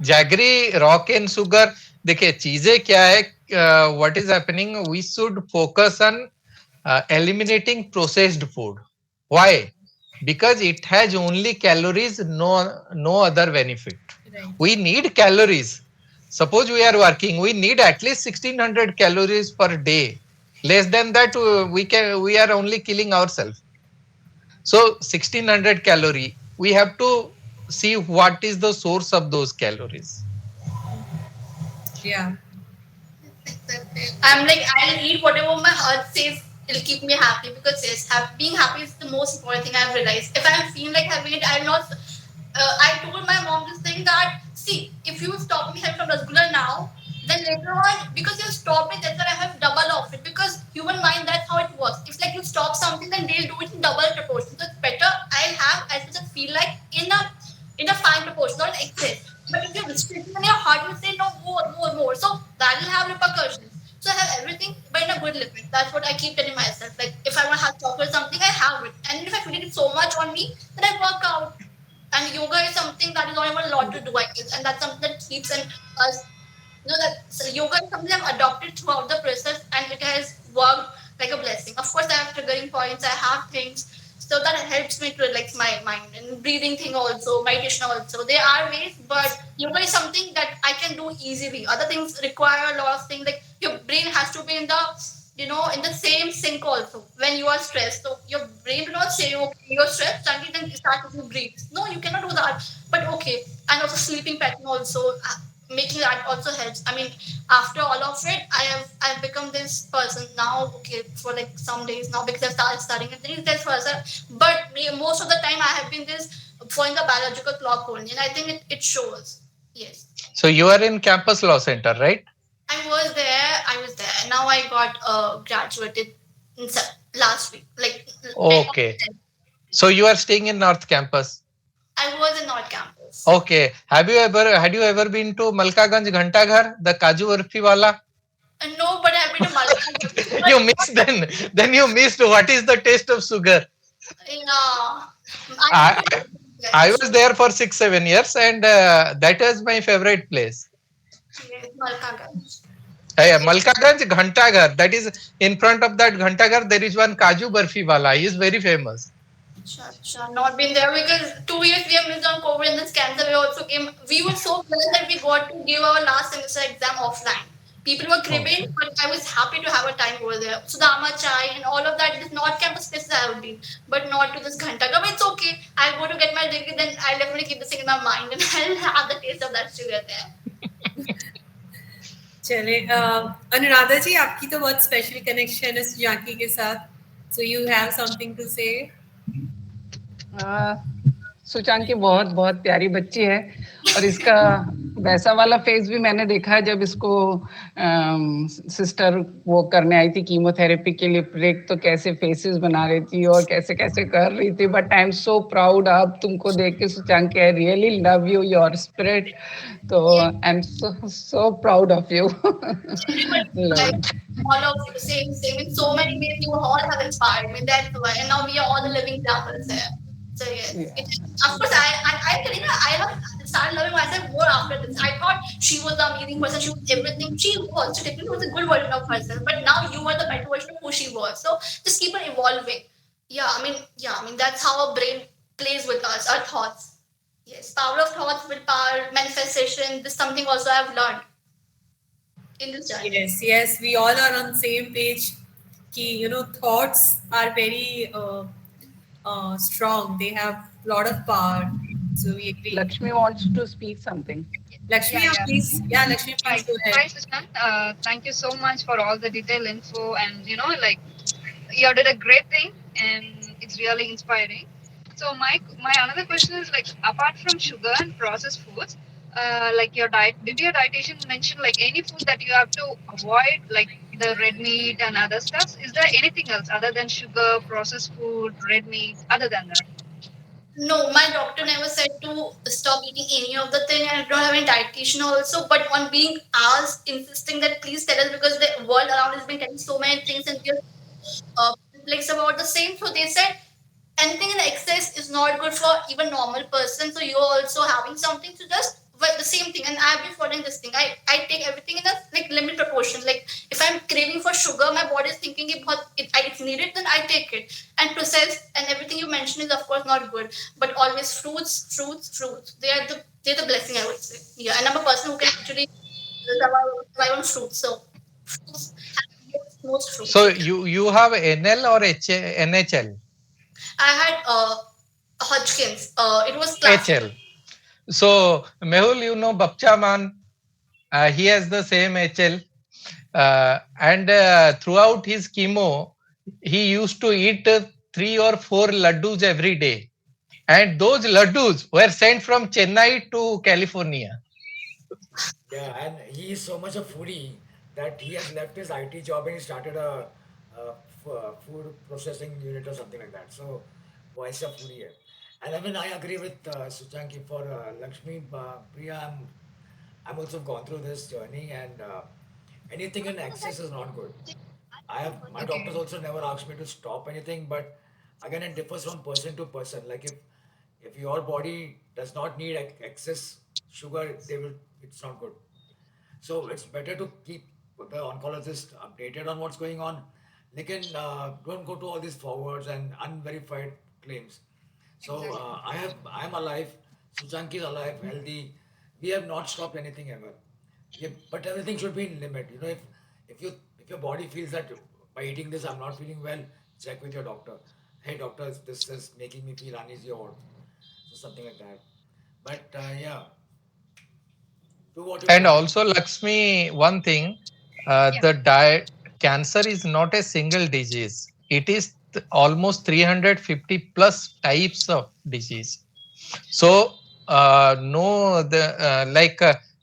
Jaggery, rock and sugar. देखिए चीजें क्या है, what is happening, we should focus on eliminating processed food. Why? Because it has only calories, no other benefit. Right. We need calories. Suppose we are working, we need at least 1600 calories per day. Less than that, we are only killing ourselves. So 1600 calorie, we have to see what is the source of those calories. Yeah. I'm like, I'll eat whatever my heart says. It'll keep me happy, because yes, being happy is the most important thing I've realized. If I'm feeling like having it, I'm not. I told my mom this thing that, see, if you stop me having from rasgulla now, then later on, because you stop it, that's why I have double of it. Because human mind, that's how it works. It's like you stop something, then they'll do it in double proportion. So it's better I'll have as much as feel like in a fine proportion, not excess. But if you're restricting, then your heart will say no, more. So that will have repercussions. So I have everything, but in a good limit. That's what I keep telling myself. Like if I want to have chocolate or something, I have it. And if I feel it so much on me, then I work out. And yoga is something that is not even a lot to do, I guess. And that's something that keeps us. So yoga is something I've adopted throughout the process, and it has worked like a blessing. Of course, I have triggering points. I have things. So that helps me to relax my mind, and breathing thing also, meditation also. There are ways, but yoga is something that I can do easily. Other things require a lot of things, like your brain has to be in the, in the same sync also when you are stressed. So your brain will not say, okay, you're stressed, and then start to breathe. No, you cannot do that. But okay, and also sleeping pattern also. Making that also helps. I mean, after all of it, I've become this person now. Okay, for like some days now, because I've started studying and this person. But most of the time, I have been this following the biological clock only, and I think it shows. Yes. So you are in Campus Law Center, right? I was there. Now I got graduated last week. Like okay. So you are staying in North Campus. I was in North Campus. Okay. Had you ever been to Malkaganj Ghantaghar, the Kaju Barfi wala? No, but I've been to Malta. You But missed then. Then you missed what is the taste of sugar. yeah, I I went to I Malta. was there for 6 7 years, and that is my favorite place. Yes, Malta. Malkaganj Ghantaghar. That is in front of that Ghantaghar. There is one Kaju Barfi wala. He is very famous. Sure. Not been there because 2 years we have missed on COVID and this cancer we also came. We were so blessed that we got to give our last semester exam offline. People were cribbing, Okay. but I was happy to have a time over there. Sudama Chai and all of that, this North Campus places I have been, but not to this Ghantaka. But it's okay. I'll go to get my degree, then I'll definitely keep this thing in my mind and I'll have the taste of that sugar there. चले अनुराधा जी, आपकी तो बहुत special connection है सुजानकी के साथ, so you have something to say. Suchanki बहुत बहुत प्यारी बच्ची है और इसका वैसा वाला फेज भी मैंने देखा है जब इसको सिस्टर वो करने आई थी कीमोथेरेपी के लिए ब्रेक, तो कैसे फेसेस बना रही थी और कैसे कैसे कर रही थी. But I am so proud अब तुमको देख के Suchanki. I really love you, your spirit. तो I am so proud of you. Like, all of you, same. In so many ways, you all have inspired me. That's why. And now we are all the living examples there. So yes, of course, Karina, I have started loving myself more after this. I thought she was the amazing person. She was everything. She was. She technically was a good version of herself. But now you are the better version of who she was. So just keep on evolving. I mean, that's how our brain plays with us, our thoughts. Yes, power of thoughts, willpower, manifestation. This is something also I've learned in this journey. Yes, we all are on same page ki thoughts are very strong. They have a lot of power, so we agree. Lakshmi wants to speak something. Lakshmi, please. Lakshmi, Hi, please go ahead. hi, Sushant. Thank you so much for all the detailed info, and like you did a great thing, and it's really inspiring. So my another question is like, apart from sugar and processed foods, like your diet, did your dietitian mention like any food that you have to avoid, like the red meat and other stuff? Is there anything else other than sugar, processed food, red meat, other than that? No, my doctor never said to stop eating any of the thing, and I don't have any dietitian also. But on being asked, insisting that please tell us because the world around has been telling so many things and we're perplexed about the same. So they said anything in excess is not good for even normal person. So you're also having something to just well, the same thing. And I've been following this thing. I take everything in a like limit proportion. Like if I'm craving for sugar, my body is thinking it's needed, then I take it. And processed and everything you mentioned is of course not good. But always fruits. They're the blessing I would say. Yeah, and I'm a person who can actually survive on fruits. So fruits have most So fruits. you have NL or NHL? I had Hodgkin's. It was classic. HL. So Mehul, Bapcha Man, he has the same HL, and throughout his chemo, he used to eat 3 or 4 laddus every day, and those laddus were sent from Chennai to California. Yeah, and he is so much a foodie that he has left his IT job and he started a food processing unit or something like that. So, वो ऐसा foodie है. And I mean, I agree with Suchanki for Lakshmi, Priya. I'm also gone through this journey, and anything in excess is not good. I have my Okay. doctors also never asked me to stop anything, but again, it differs from person to person. Like if your body does not need excess sugar, it's not good. So it's better to keep the oncologist updated on what's going on. Don't go to all these forwards and unverified claims. So Exactly. I'm alive. Suchanki is alive, healthy. We have not stopped anything ever. Yeah, but everything should be in limit. If your body feels that by eating this I'm not feeling well, check with your doctor. Hey doctor, this is making me feel uneasy or so something like that. But yeah, do what you And can. also, Lakshmi, one thing, Yeah. the diet cancer is not a single disease. It is almost 350 plus types of disease. So, no,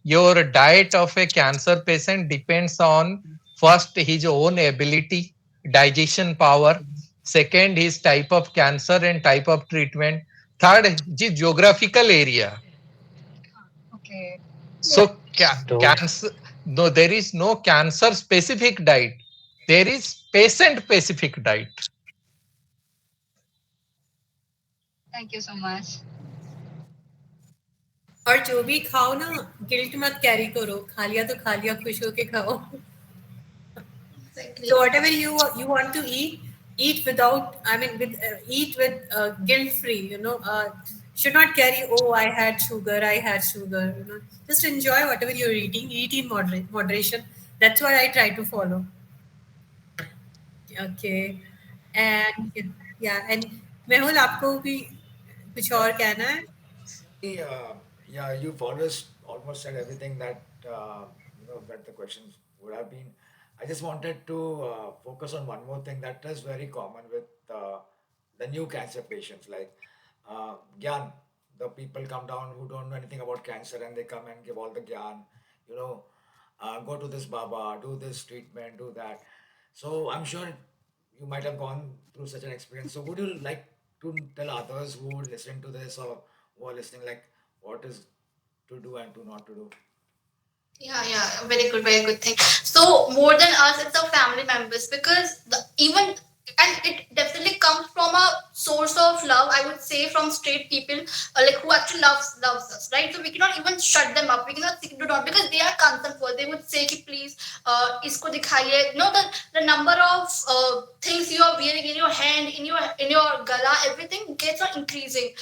your diet of a cancer patient depends on first his own ability, digestion power, Second is type of cancer and type of treatment. Third is geographical area. Okay. So cancer, no, there is no cancer specific diet. There is patient specific diet. Thank you so much. और जो भी खाओ ना, guilt मत carry करो, खा लिया खुश होके खाओ. Exactly. So whatever you want to eat without, I mean, eat with guilt free. Should not carry. Oh, I had sugar. I had sugar. Just enjoy whatever you're eating. Eat in moderation. That's what I try to follow. Okay, and yeah, and Mehul, आपको भी कुछ और कहना है? Yeah, you've almost said everything that that the questions would have been. I just wanted to focus on one more thing that is very common with the new cancer patients, like Gyan. The people come down who don't know anything about cancer and they come and give all the Gyan, you know, go to this Baba, do this treatment, do that. So I'm sure you might have gone through such an experience. So would you like to tell others who would listen to this or who are listening, like what is to do and to not to do? Yeah, very good thing. So more than us, it's our family members because even and it definitely comes from a source of love. I would say from straight people, like who actually loves us, right? So we cannot even shut them up. We cannot do not because they are concerned for. They would say, कि please, isko dikhaiye. The number of things you are wearing in your hand, in your gala, everything gets on increasing.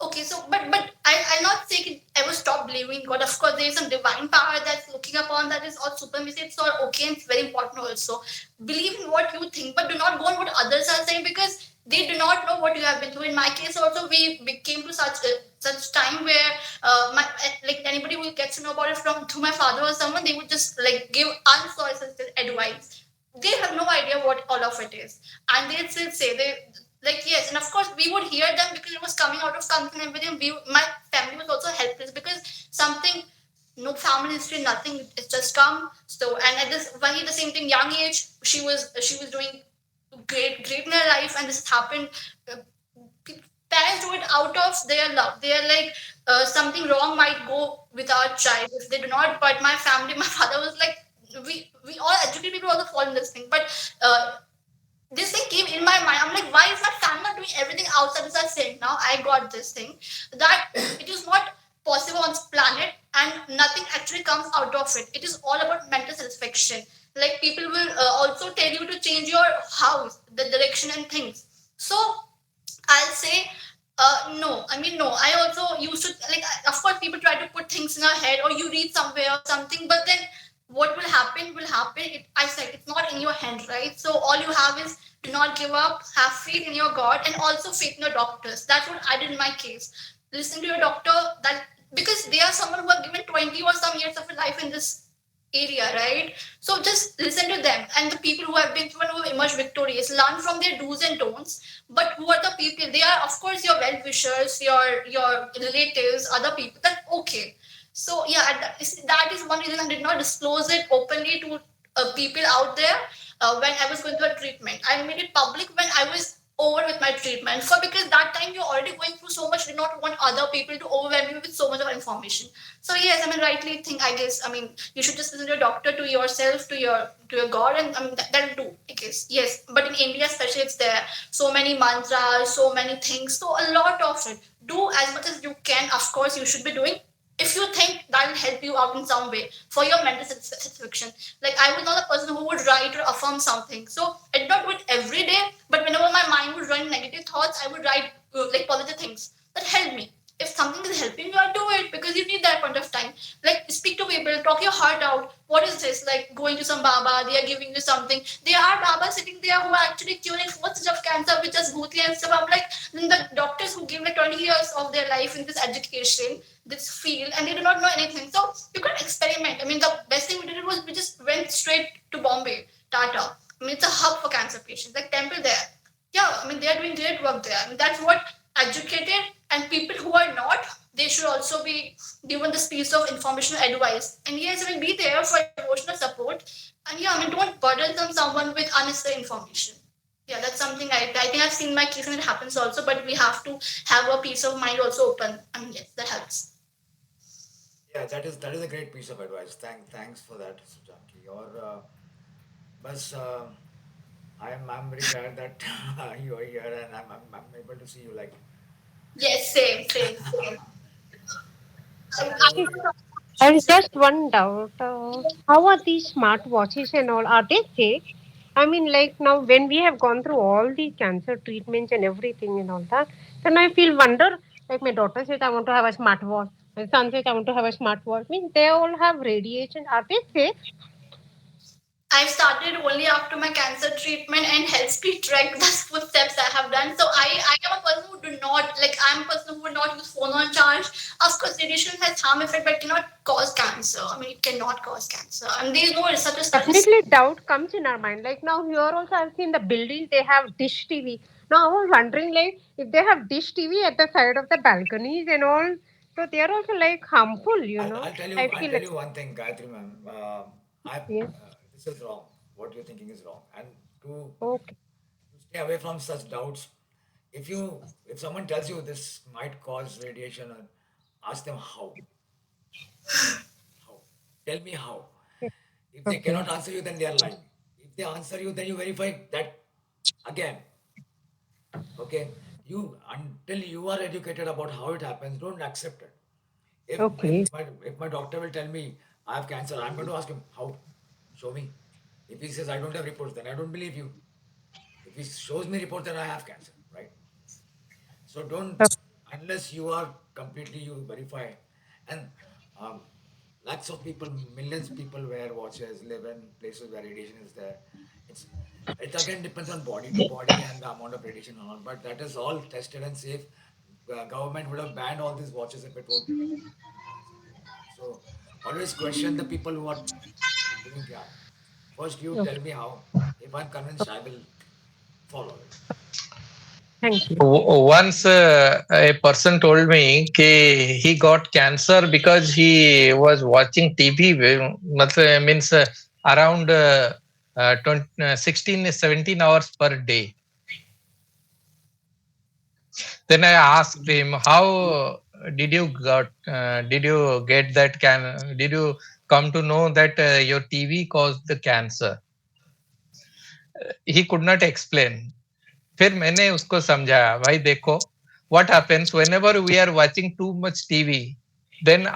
Okay, so I'll not say it, I will stop believing in God. Of course, there is some divine power that's looking upon that is all supremacy. It's all okay and it's very important also. Believe in what you think, but do not go on what others are saying because they do not know what you have been through. In my case, also we came to such time where like anybody who gets to know about it from through my father or someone, they would just like give unsolicited advice. They have no idea what all of it is, and they still say they like yes, and of course we would hear them because it was coming out of something and everything. My family was also helpless because something, no family history, nothing. It's just come. So and at this very the same thing, young age, she was doing great in her life, and this happened. Uh, Parents do it out of their love. They are like something wrong might go with our child if they do not. But my family, my father was like we all educated people also fall in this thing, but. This thing came in my mind. I'm like, why is my family not doing everything outside as I said? Now I got this thing that it is not possible on this planet and nothing actually comes out of it. It is all about mental satisfaction. Like people will also tell you to change your house, the direction and things. So I'll say, no. I mean, no. I also used to like. Of course, people try to put things in our head, or you read somewhere or something. But then, what will happen? Will happen. I said it's not in your hand, right? So all you have is do not give up. Have faith in your God, and also faith in your doctors. That's what I did in my case. Listen to your doctor. That because they are someone who have given 20 or some years of a life in this area, right? So just listen to them and the people who have been through and who have emerged victorious. Learn from their do's and don'ts. But who are the people? They are, of course, your well wishers, your relatives, other people. That's okay. So yeah, that is one reason I did not disclose it openly to people out there when I was going through a treatment. I made it public when I was over with my treatment. So because that time you're already going through so much, did not want other people to overwhelm you with so much of information. So yes, I mean, rightly think, I guess, I mean, you should just listen to your doctor, to yourself, to your God, and I mean that'll do. I guess yes, but in India, especially, it's there so many mantras, so many things, so a lot of it. Do as much as you can. Of course, you should be doing. If you think that will help you out in some way for your mental satisfaction. Like I was not a person who would write or affirm something, so I did not do it every day. But whenever my mind would run negative thoughts, I would write like positive things that help me. If something is helping you, do it because you need that point of time. Like speak to people, talk your heart out. What is this? Like going to some Baba, they are giving you something. There are Baba sitting there who are actually curing so much of cancer with just bhuti and stuff. I'm like, then the doctors who give like 20 years of their life in this education, this field, and they do not know anything. So you can experiment. I mean, the best thing we did was we just went straight to Bombay, Tata. I mean, it's a hub for cancer patients, like temple there. Yeah, I mean, they are doing great work there. I mean, that's what educated and people who are not, they should also be given this piece of information advice. And yes, I mean, be there for emotional support. And yeah, I mean, don't burdensome someone with unnecessary information. Yeah, that's something I think I've seen my case and it happens also, but we have to have a peace of mind also open. I mean, yes, that helps. Yeah, that is a great piece of advice. Thanks for that, Suchanki. Or, bas, I'm very glad that you are here and I'm able to see you. Like, Yes, same, same, same. I so There is just one doubt. How are these smartwatches and all? Are they safe? I mean, like now, when we have gone through all the cancer treatments and everything and all that, then I feel wonder. Like my daughter says, I want to have a smartwatch. My son says, I want to have a smartwatch. I mean, they all have radiation. Are they safe? I started only after my cancer treatment and helps me track the footsteps I have done. So I am a person who do not like I'm a person who would not use phone on charge. Of course, radiation has harm effect, but cannot cause cancer. I mean, it cannot cause cancer. And there is no such a studies. Definitely, doubt comes in our mind. Like now, here also, I've seen the buildings, they have dish TV. Now, I was wondering, like, if they have dish TV at the side of the balconies and all, so they are also like harmful, you I'll, know. I'll tell you I I'll feel tell like, you one thing, Gayatri ma'am. yes, This is wrong. What you're thinking is wrong. And okay, to stay away from such doubts, if someone tells you this might cause radiation, ask them how. How? Tell me how. If they okay, cannot answer you, then they are lying. If they answer you, then you verify that again. Okay? You until you are educated about how it happens, don't accept it. If okay, if my doctor will tell me I have cancer, I'm going to ask him how. Show me. If he says I don't have reports, then I don't believe you. If he shows me reports, then I have cancer, right? So don't, unless you are completely, you verify. And um, lakhs of people, millions of people wear watches, live in places where radiation is there. It's it again depends on body to body and the amount of radiation and all, but that is all tested and safe. Government would have banned all these watches if it would find something like that. So always question the people who are doing that. First, you tell okay, me how. If I'm convinced, I will follow it. thank you. Once a person told me कि he got cancer because he was watching TV, मतलब means around 16 17 hours per day. Then I asked him, how did you get that did you come to know that your TV caused the cancer? He could not explain. फिर मैंने उसको समझाया, भाई देखो, what happens whenever we are watching too much TV, then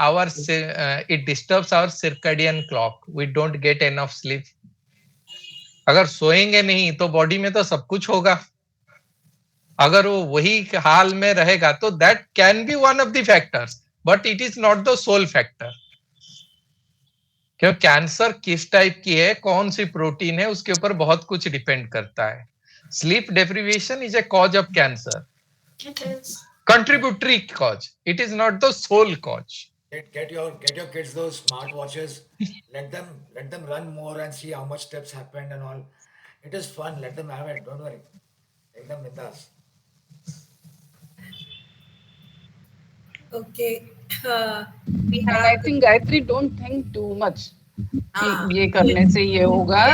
it disturbs our circadian clock. We don't get enough sleep. अगर सोएंगे नहीं तो बॉडी में तो सब कुछ होगा. अगर वो वही हाल में रहेगा तो that can be one of the factors, but it is not the sole factor. क्यों कैंसर किस टाइप की है, कौन सी प्रोटीन है, उसके ऊपर बहुत कुछ डिपेंड करता है. Sleep deprivation is a cause of cancer, It is. contributory cause. It is not the sole cause. Get your kids those smart watches. Let them run more and see how much steps happened and all. It is fun. Let them have it. Don't worry. Take them with us. Okay. Uh, we And have I think Gayatri, don't think too much कि ah ये करने से ये होगा.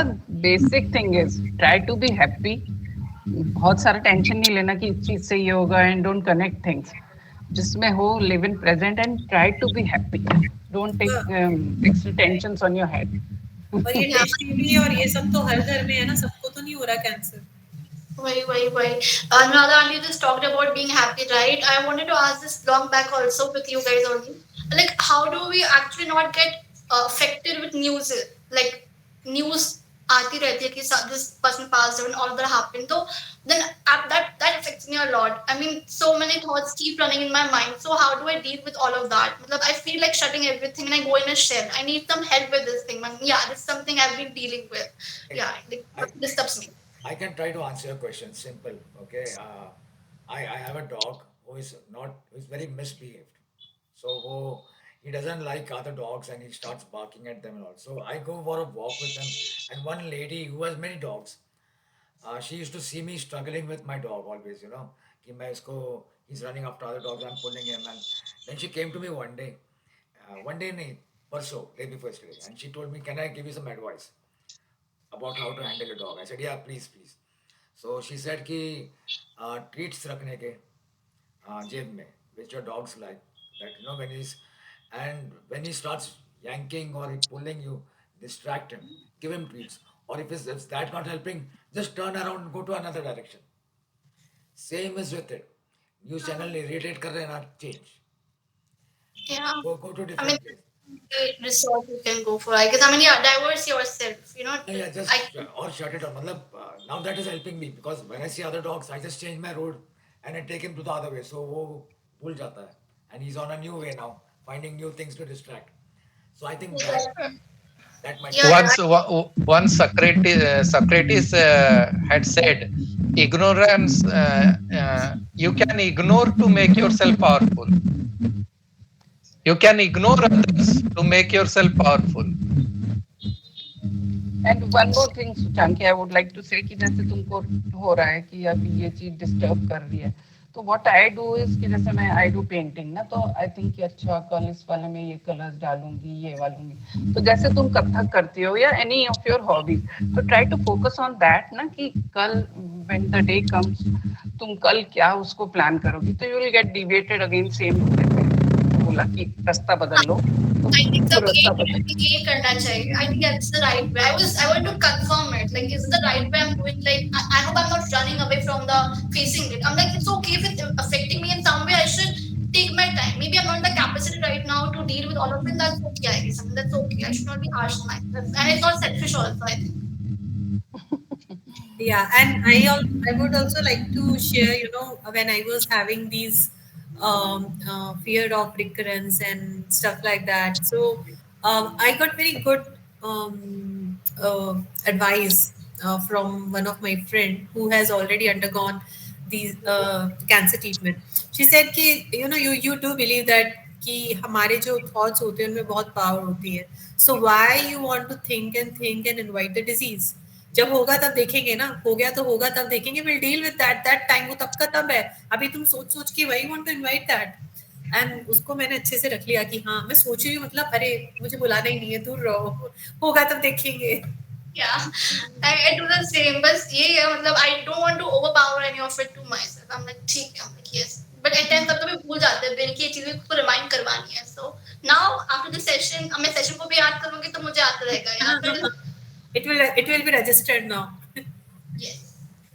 Basic thing is try to be happy. बहुत सारा tension नहीं लेना कि इस चीज से ये होगा, एंड डोंट कनेक्ट थिंग्स. जिसमें हो, live in present and try to be happy. Don't take uh, extra tensions on your head. और ये Yeah. डिश टीवी और ये सब तो हर घर में है ना, सबको तो नहीं हो रहा cancer. Why? Another auntie just talked about being happy, right? I wanted to ask this long back also with you guys only. Like, how do we actually not get affected with news? Like, news आती रहती है कि this person passed away and all that happened. So then that affects me a lot. I mean, so many thoughts keep running in my mind. So how do I deal with all of that? मतलब, I feel like shutting everything and I go in a shell. I need some help with this thing, man. Yeah, this is something I've been dealing with. Hey, Yeah, like, I disturbs me. I can try to answer your question. Simple. Okay. I have a dog who is very misbehaved. So he doesn't like other dogs and he starts barking at them and all. So I go for a walk with them. And one lady who has many dogs, she used to see me struggling with my dog always, कि मैं इसको, he's running after other dogs, I'm pulling him. And then she came to me one day नहीं, परसों, day before yesterday, and she told me, can I give you some advice about how to handle a dog? I said, yeah, please, please. So she said कि treats रखने के जेब में, which your dogs like, that you know when he's, and when he starts yanking or he pulling you, distract him, give him treats, or if that not helping, just turn around and go to another direction. Same is with it. News channel irritate कर रहे हैं ना, change, Yeah. go to I mean, different place. the resort you can go for, I guess. I mean, yeah, diverse yourself. You know, Yeah, I just or shut it off. मतलब, now that is helping me because when I see other dogs, I just change my road and I take him to the other way. So वो भूल जाता है, and he's on a new way now, finding new things to distract. So I think that might yeah, help. yeah. Once Socrates had said, ignorance, you can ignore to make yourself powerful. You can ignore others to make yourself powerful. And one more thing Suchanki, I would like to say कि जैसे तुमको हो रहा है कि अभी ये चीज डिस्टर्ब कर रही है, तो व्हाट आई डू इज कि जैसे मैं आई डू पेंटिंग ना, तो आई थिंक कि अच्छा कल इस वाले में ये कलर्स डालूंगी, ये वालूंगी। तो जैसे तुम कथक करती हो या एनी ऑफ योर हॉबीज, तो try to focus on that ना, कि कल व्हेन द डे कम्स तुम कल क्या उसको प्लान करोगी, तो you will get deviated again same बोला कि रास्ता बदल लो, तो I think वो the रास्ता way बदल। ये करना चाहिए. I think that's the right way. I want to confirm it. Like, is it the right way I'm doing? Like, I hope I'm not running away from the facing it. I'm like, it's okay if it's affecting me in some way. I should take my time. Maybe I'm not in the capacity right now to deal with all of it. That's okay, I guess. I mean, that's okay. I should not be harsh on myself. And it's not selfish also, I think. Yeah, and I would also like to share, when I was having these fear of recurrence and stuff like that. So I got very good advice from one of my friend who has already undergone these cancer treatment. She said कि you do believe that कि हमारे जो thoughts होते हैं उनमें बहुत power होती है. So why you want to think and invite the disease? जब होगा तब देखेंगे ना, हो गया तो होगा तब देखेंगे, will deal with that time, वो तब का तब है। अभी तुम सोच सोच के वही want to invite that. And उसको मैंने अच्छे से रख लिया कि हाँ मैं सोच रही हूँ, मतलब अरे मुझे बुलाना ही नहीं है, दूर रहो, होगा तब देखेंगे। Yeah, I do the same. But yeah, मतलब I don't want to overpower any of it to myself. I'm like ठीक है, I'm like yes. But at times कभी भूल जाते हैं बिल की ये चीजें को रिमाइंड करवानी है. So now after the session, अब मैं सेशन को भी याद करूंगी तो मुझे याद रहेगा यार. It will be registered now। Yes.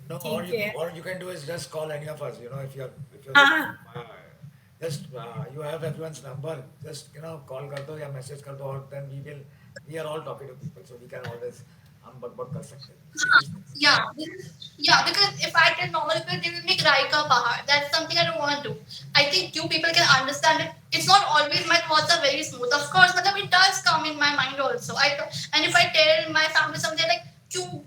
No, ठीक है। or you can do is just call any of us. You know, if you're हाँ uh, just you have everyone's number. Just call कर दो या message कर दो, और then we are all talking to people, so we can always हम बक कर सकते हैं serious things. Yeah, yeah, because if I tell normal people, they will make Raika Pahar. That's something I don't want to do. I think you people can understand it. It's not always my thoughts are very smooth. Of course, but it does come in my mind also. And if I tell my family something like,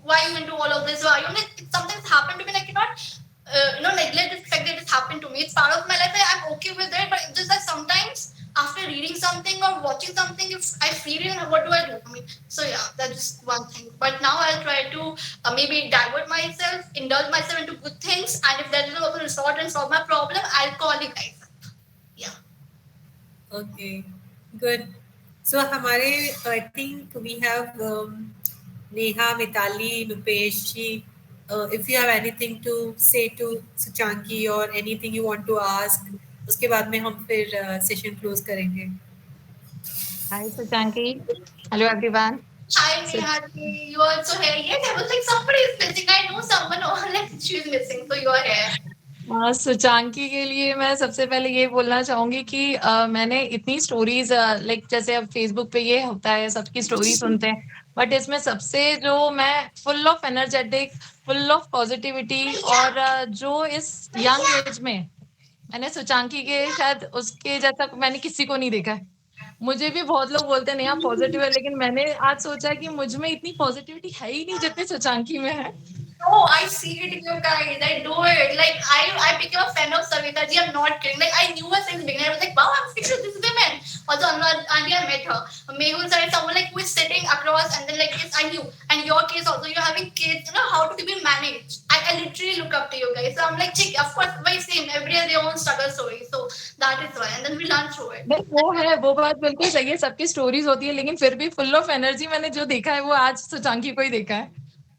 why are you into all of this? Why are you like something's happened to me? Like, I cannot neglect the fact that it's happened to me. It's part of my life. I'm okay with it, but it's just that sometimes after reading something or watching something, if I feel it, what do I do? I mean, so yeah, that's just one thing. But now I'll try to maybe divert myself, indulge myself into good things, and if that doesn't also resort and solve my problem, I'll call you guys up. Yeah. Okay good. So हमारे I think we have Neha, Mitali, Nupesh ji. If you have anything to say to Suchanki और anything you want to ask, उसके बाद में हम फिर session close करेंगे। Hi, Suchanki. Hello, everyone. Hi, Neha. You are also here. Yes, I was like, somebody is missing. I know someone, or like she's missing, so you are here. सुचांकी के लिए मैं सबसे पहले ये बोलना चाहूंगी कि मैंने इतनी स्टोरीज लाइक जैसे अब फेसबुक पे ये होता है सबकी स्टोरी सुनते हैं, बट इसमें सबसे जो मैं full of energetic, full of positivity, और जो इस यंग एज में मैंने सुचांकी के शायद उसके जैसा मैंने किसी को नहीं देखा है। मुझे भी बहुत लोग बोलते हैं नहीं आप पॉजिटिव है, लेकिन मैंने आज सोचा कि मुझ में इतनी पॉजिटिविटी है ही नहीं जितनी सुचांकी में है। Oh, I see it in you guys. I do it. Like I became a fan of Savita ji. I'm not kidding. Like I knew her since the beginning. I was like, wow, I'm six of this women. Also, Auntie, I met her. Mehul side, someone like who is sitting across, and then like yes, I knew. And your case also, you're having kids. You know how to be managed. I literally look up to you guys. So I'm like, chick, of course, my same. Everybody has their own struggle story. So that is why. And then we learn through it. वो है, वो बात बिल्कुल सही है, सबकी stories होती है, लेकिन फिर भी फुल ऑफ एनर्जी मैंने जो देखा है वो आज सुचांकी को ही देखा है।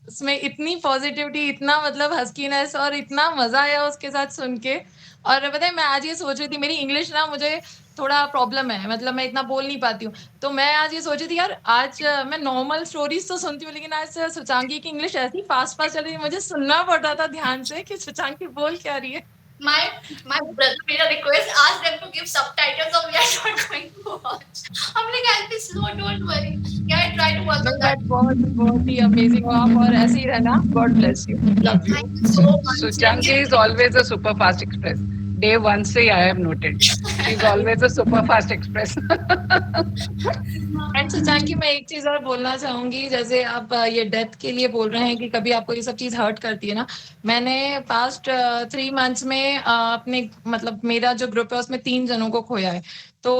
उसमें इतनी पॉजिटिविटी, इतना मतलब हस्कीनेस और इतना मजा आया उसके साथ सुन के। और पता है मैं आज ये सोच रही थी, मेरी इंग्लिश ना मुझे थोड़ा प्रॉब्लम है, मतलब मैं इतना बोल नहीं पाती हूँ। तो मैं आज ये सोच रही थी यार, आज मैं नॉर्मल स्टोरीज तो सुनती हूँ, लेकिन आज सुचांकी की इंग्लिश ऐसी फास्ट फास्ट चल रही है, मुझे सुनना पड़ रहा था ध्यान से कि सुचांकी बोल क्या रही है। My my brother made a request, ask them to give subtitles, or we are not going to watch. I'm like, I'll be slow, don't worry. Yeah, I try to work नहीं on that. बट बहुत बहुत ही amazing हो आप, और ऐसे ही रहना, God bless you, love you. Thank you so much. Suchanki is always a super fast express. Day one say I have noted. She's always a super fast express. And Suchanki, मैं एक चीज और बोलना चाहूंगी, जैसे आप ये डेथ के लिए बोल रहे हैं कि कभी आपको ये सब चीज हर्ट करती है ना। मैंने पास्ट 3 मंथ्स में अपने मतलब मेरा जो ग्रुप है उसमें 3 जनों को खोया है। तो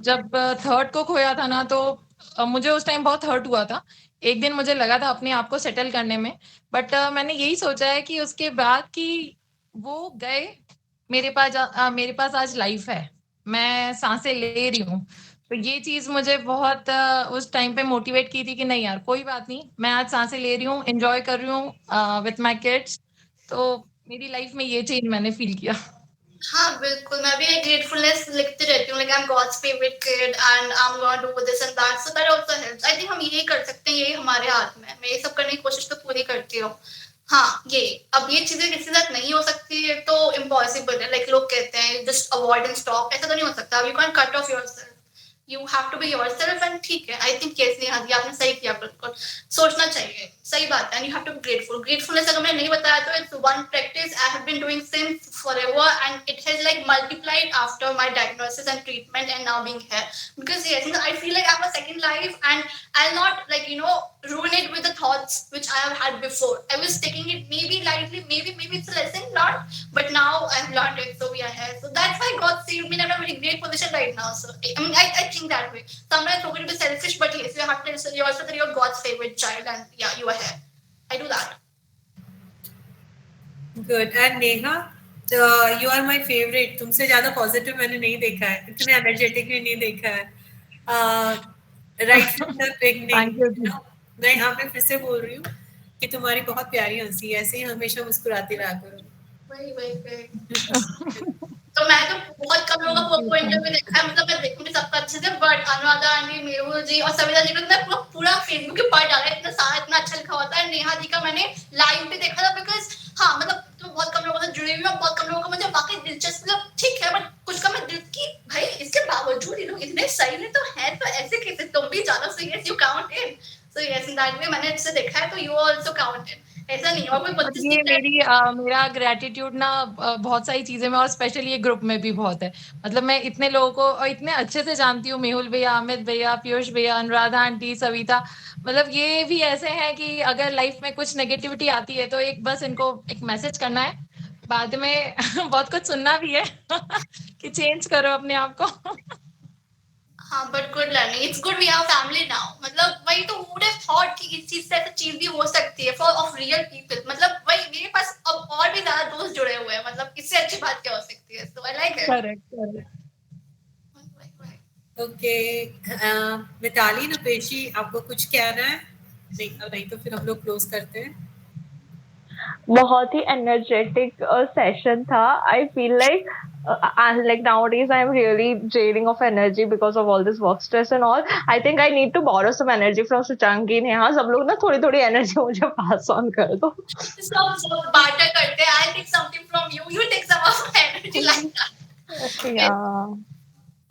जब थर्ड को खोया था ना, तो मुझे उस टाइम बहुत हर्ट हुआ था। एक दिन मुझे लगा था अपने आप को सेटल करने में, बट मैंने यही सोचा है कि उसके बाद कि वो गए, मेरे पास आज लाइफ है, मैं सांसें ले रही हूँ। तो ये चीज मुझे बहुत उस टाइम पे मोटिवेट की थी कि नहीं यार कोई बात नहीं, मैं आज सांसें ले रही हूँ, एंजॉय कर रही हूँ विथ माय किड्स। तो मेरी लाइफ में ये चेंज मैंने फील किया। हाँ बिल्कुल, मैं भी एक ग्रेटफुलनेस लिखती रहती हूँ, like I am God's favourite kid and I am gonna do this and that, so that also helps. I think हम यही कर सकते हैं, यही हमारे हाथ में है। मैं ये सब करने की कोशिश तो पूरी करती हूँ। हाँ, ये अब ये चीजें किसी के साथ नहीं हो सकती है तो इम्पॉसिबल है। लाइक लोग कहते हैं जस्ट अवॉइड एंड स्टॉप, ऐसा तो नहीं हो सकता। You can cut off yourself, you have to be yourself and ठीक है। I think yes Neha ji, आपने सही किया, बिल्कुल सोचना चाहिए, सही बात है। And you have to be grateful. Gratefulness अगर मैंने नहीं बताया तो it's one practice I have been doing since forever and it has like multiplied after my diagnosis and treatment and now being here, because yes, I feel like I have a second life and I'll not like ruin it with the thoughts which I have had before. I was taking it maybe lightly, maybe it's a lesson, not, but now I've learned it, so we are here. So that's why God saved me and I'm in a very great position right now. So I mean, I think that way. Sometimes it's okay to be selfish, but yes, you have to tell yourself that you're God's favorite child and yeah, you are here. I do that. Good. And Neha, you are my favourite. तुमसे ज्यादा positive मैंने नहीं देखा है, इतने energetic भी नहीं देखा है right from the thank beginning. You ji. मैं यहाँ पे फिर से बोल रही हूँ कि तुम्हारी बहुत प्यारी हंसी है, ऐसे ही हमेशा मुस्कुराती रहा करो। वही तो मैं तो बहुत कम लोगों का वो इंटरव्यू देखा है, मतलब मैं देखूंगी सबका अच्छे से, बट अनुराधा आंटी, मेरू जी और सविता जी का तो मैं पूरा फेसबुक के पार डाला है, इतना सारा इतना अच्छा लिखा होता है। नेहा जी का मैंने लाइव भी देखा था, बिकॉज हाँ मतलब तो बहुत कम लोगों से जुड़ी हुई हूँ, बहुत कम लोगों को मुझे वाकई दिलचस्प, मतलब ठीक है, बट कुछ का मैं दिल की भाई इसके बावजूद ये लोग इतने सही में तो है, तो ऐसे कैसे तुम भी जानो, so yes you count in, so yes in that way मैंने इससे देखा है, तो यू आल्सो काउंट इन। ऐसा नहीं हुआ कोई और 32 ये मेरा ग्रेटिट्यूड ना बहुत सारी चीजें में, और स्पेशली ये ग्रुप में भी बहुत है। मतलब मैं इतने लोगों को और इतने अच्छे से जानती हूँ, मेहुल भैया, अमित भैया, पीयूष भैया, अनुराधा आंटी, सविता, मतलब ये भी ऐसे हैं कि अगर लाइफ में कुछ नेगेटिविटी आती है तो एक बस इनको एक मैसेज करना है, बाद में बहुत कुछ सुनना भी है कि चेंज करो अपने आप को। हाँ but good learning, it's good we have family now. मतलब वही तो वुड हैव थॉट कि इस चीज से ऐसी चीज भी हो सकती है फॉर ऑफ रियल पीपल। मतलब वही मेरे पास अब और भी ज्यादा दोस्त जुड़े हुए हैं, मतलब इससे अच्छी बात क्या हो सकती है, so I like it. Correct correct. Okay, Mitali नपेशी, आपको कुछ कहना है? नहीं, नहीं तो फिर हम लोग क्लोज करते हैं। बहुत ही एनर्जेटिक सेशन था। I feel like nowadays I'm really draining of energy because of all this work stress and all. I think I need to borrow some energy from Suchanki. Neha, सब लोग ना थोड़ी थोड़ी एनर्जी मुझे पास ऑन कर दो। सब सब बांटा करते हैं, I take something from you, you take some of energy like that. Yeah.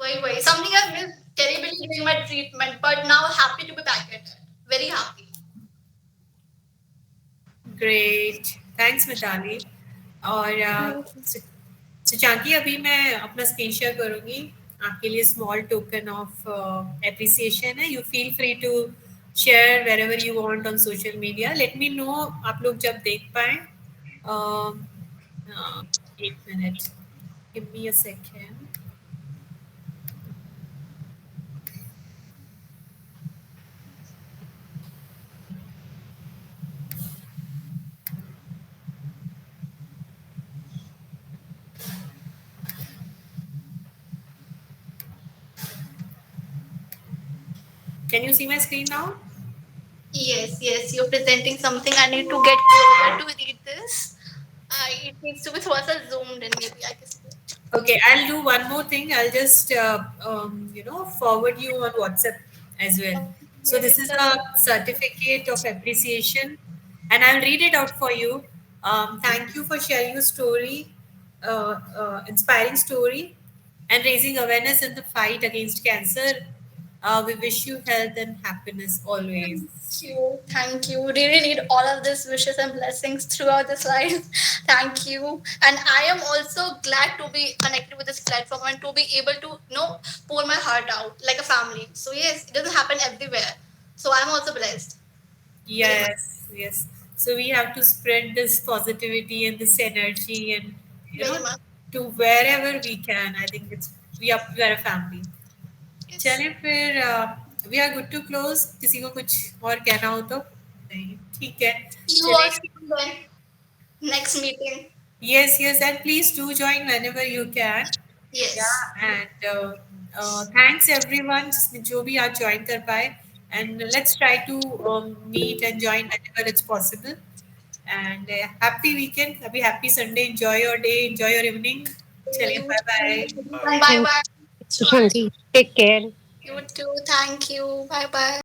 वही something I miss terribly during my treatment, but now happy to be back at it, very happy. Great, thanks Mitali. और सुचांकी, अभी मैं अपना screen share करूंगी आपके लिए, small token of appreciation है। You feel free to share wherever you want on social media. Let me know आप लोग जब देख पाए। एक minute, give me a second. Can you see my screen now? Yes, yes, you're presenting something. I need to get closer to read this. It needs to be thought zoomed in, maybe I guess. Okay, I'll do one more thing. I'll just forward you on WhatsApp as well. So Yes, this it's is a a certificate of appreciation, and I'll read it out for you. Thank you for sharing your story, inspiring story, and raising awareness in the fight against cancer. We wish you health and happiness always. thank you. Thank you. Really need all of these wishes and blessings throughout this life. Thank you. And I am also glad to be connected with this platform and to be able to, pour my heart out like a family. So yes, it doesn't happen everywhere. So I'm also blessed. Very much. Yes, yes. So we have to spread this positivity and this energy, and you know, Very much. to wherever we can. I think we are a family. Yes. चलें फिर we are good to close. किसी को कुछ और कहना हो तो नहीं ठीक है You all चलें. see you then. Next meeting. Yes, yes, and please do join whenever you can. Yes. Yeah, and thanks everyone जिसने जो भी आज join कर पाए, and let's try to meet and join whenever it's possible. And happy weekend, happy Sunday. Enjoy your day, enjoy your evening. चलिए, You bye bye. too. Bye. Bye Thank bye. you, Suchanki. Take care. You too. Thank you. Bye bye.